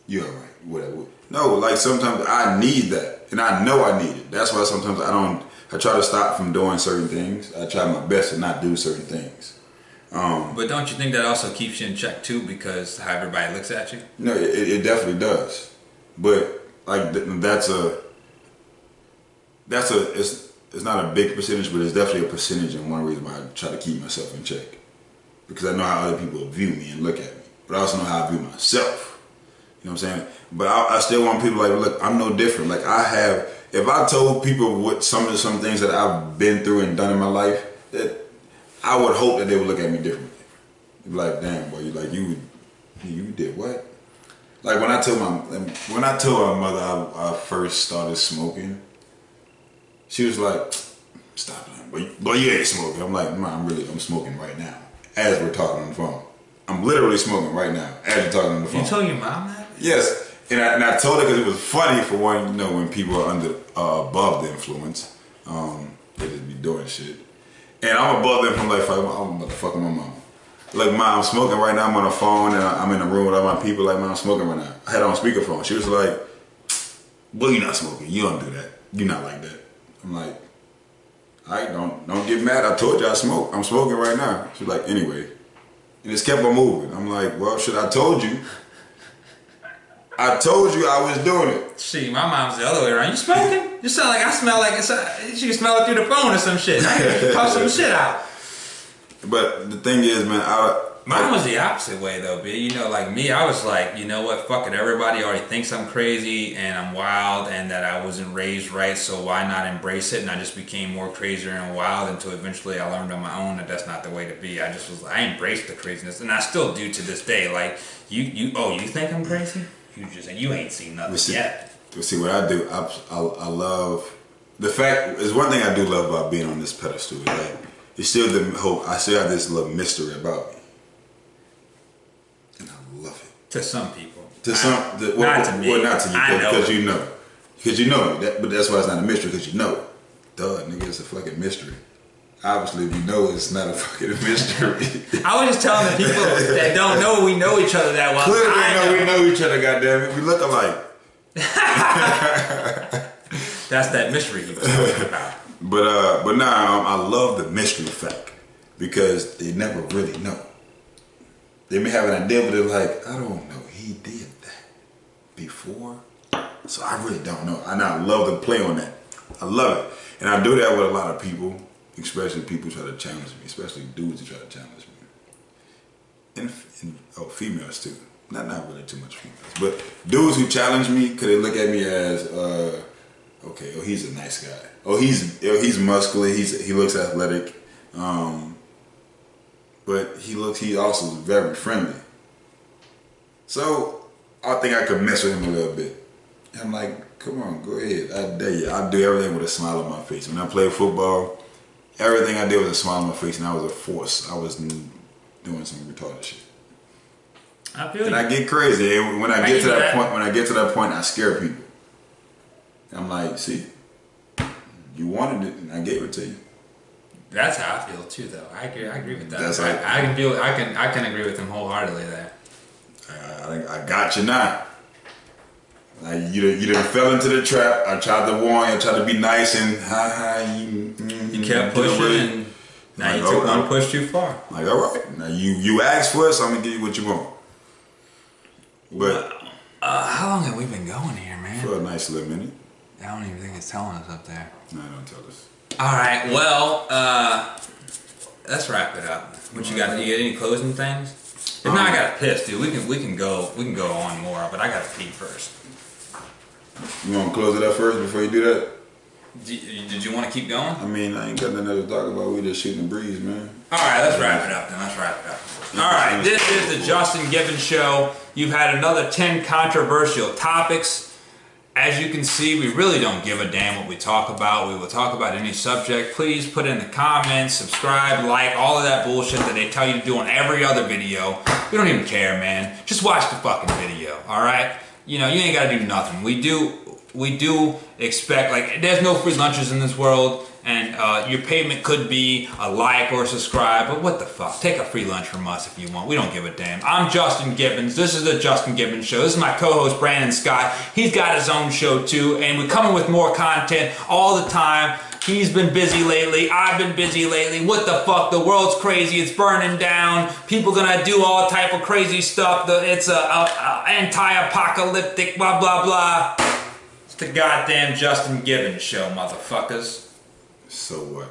you're all right, whatever. No, like sometimes I need that, and I know I need it. That's why sometimes I try to stop from doing certain things. I try my best to not do certain things. But don't you think that also keeps you in check too, because how everybody looks at you? No, it definitely does. But like it's not a big percentage, but it's definitely a percentage, and one reason why I try to keep myself in check, because I know how other people view me and look at me, but I also know how I view myself. You know what I'm saying? But I still want people like, look, I'm no different. Like if I told people what some things that I've been through and done in my life, that I would hope that they would look at me differently. They'd be like, damn, boy, you did what? Like when I told my mother I first started smoking, she was like, stop it, boy, you ain't smoking. I'm like, I'm smoking right now as we're talking on the phone. I'm literally smoking right now as we're talking on the phone. You told your mom that? Yes. And I told her because it was funny for one, when people are above the influence, they just be doing shit. And I'm above them from like, I'm motherfucking my mama. Like, Mom, I'm smoking right now. I'm on the phone and I'm in the room with all my people. Like, Mom, I'm smoking right now. I had it on speakerphone. She was like, well, you're not smoking. You don't do that. You're not like that. I'm like, all right, don't get mad. I told you I smoke. I'm smoking right now. She's like, anyway. And it's kept on moving. I'm like, well, shit, I told you. I told you I was doing it. See, my mom's the other way around. You smoking? You sound like I smell like it's. You can smell it through the phone or some shit. I can puff some shit out. But the thing is, man, mine was the opposite way though, B. You know, like me, I was like, you know what, fuck it. Everybody already thinks I'm crazy and I'm wild and that I wasn't raised right, so why not embrace it? And I just became more crazier and wild until eventually I learned on my own that that's not the way to be. I embraced the craziness, and I still do to this day. Like, you think I'm crazy? You ain't seen nothing yet. See what I do. I love the fact. There's one thing I do love about being on this pedestal. Like, it's still the hope. I still have this little mystery about me, and I love it. To some people. Not to me. Well, not to you, because you know. Because you know that, but that's why it's not a mystery. Because you know, duh, nigga, it's a fucking mystery. Obviously, if you know, it's not a fucking mystery. I was just telling the people that don't know we know each other that well. Clearly, we know each other. Goddamn it, we look alike. That's that mystery he was talking about. But now I love the mystery fact because they never really know. They may have an idea, but they're like, I don't know, he did that before, so I really don't know. And I love to play on that. I love it, and I do that with a lot of people, especially people who try to challenge me, especially dudes who try to challenge me, and females too. Not really too much females, but dudes who challenge me because they look at me as okay, oh, he's a nice guy. Oh, he's muscular. He looks athletic, but he also is very friendly. So I think I could mess with him a little bit. And I'm like, come on, go ahead. I dare you. I do everything with a smile on my face. When I played football, everything I did was a smile on my face, and I was a force. I was doing some retarded shit. I feel and you. I get crazy. And when I get to that point, I scare people. I'm like, see, you wanted it, and I gave it to you. That's how I feel too, though. I agree with that. I can agree with him wholeheartedly there. I got you now. Like, you done fell into the trap. I tried to warn you. I tried to be nice and you kept pushing, and now like, you took one push too far. Like, all right, now you asked for it, so I'm gonna give you what you want. But how long have we been going here, man? For a nice little minute. I don't even think it's telling us up there. No, don't tell us. All right, well, let's wrap it up. What you got? You got any closing things? If not, I gotta piss, dude. We can go on more, but I gotta pee first. You want to close it up first before you do that? Did you want to keep going? I mean, I ain't got nothing else to talk about. We just shooting the breeze, man. All right, let's wrap it up then. Let's wrap it up. All right, this is the Justin Gibbons Show. You've had another 10 controversial topics. As you can see, we really don't give a damn what we talk about. We will talk about any subject. Please put in the comments, subscribe, like, all of that bullshit that they tell you to do on every other video. We don't even care, man. Just watch the fucking video, all right? You know, you ain't gotta do nothing. We do expect, like, there's no free lunches in this world, and your payment could be a like or a subscribe, but what the fuck? Take a free lunch from us if you want. We don't give a damn. I'm Justin Gibbons. This is the Justin Gibbons Show. This is my co-host, Brandon Scott. He's got his own show, too, and we're coming with more content all the time. He's been busy lately. I've been busy lately. What the fuck? The world's crazy. It's burning down. People gonna do all type of crazy stuff. It's a anti-apocalyptic blah, blah, blah. It's the goddamn Justin Gibbons Show, motherfuckers. So what?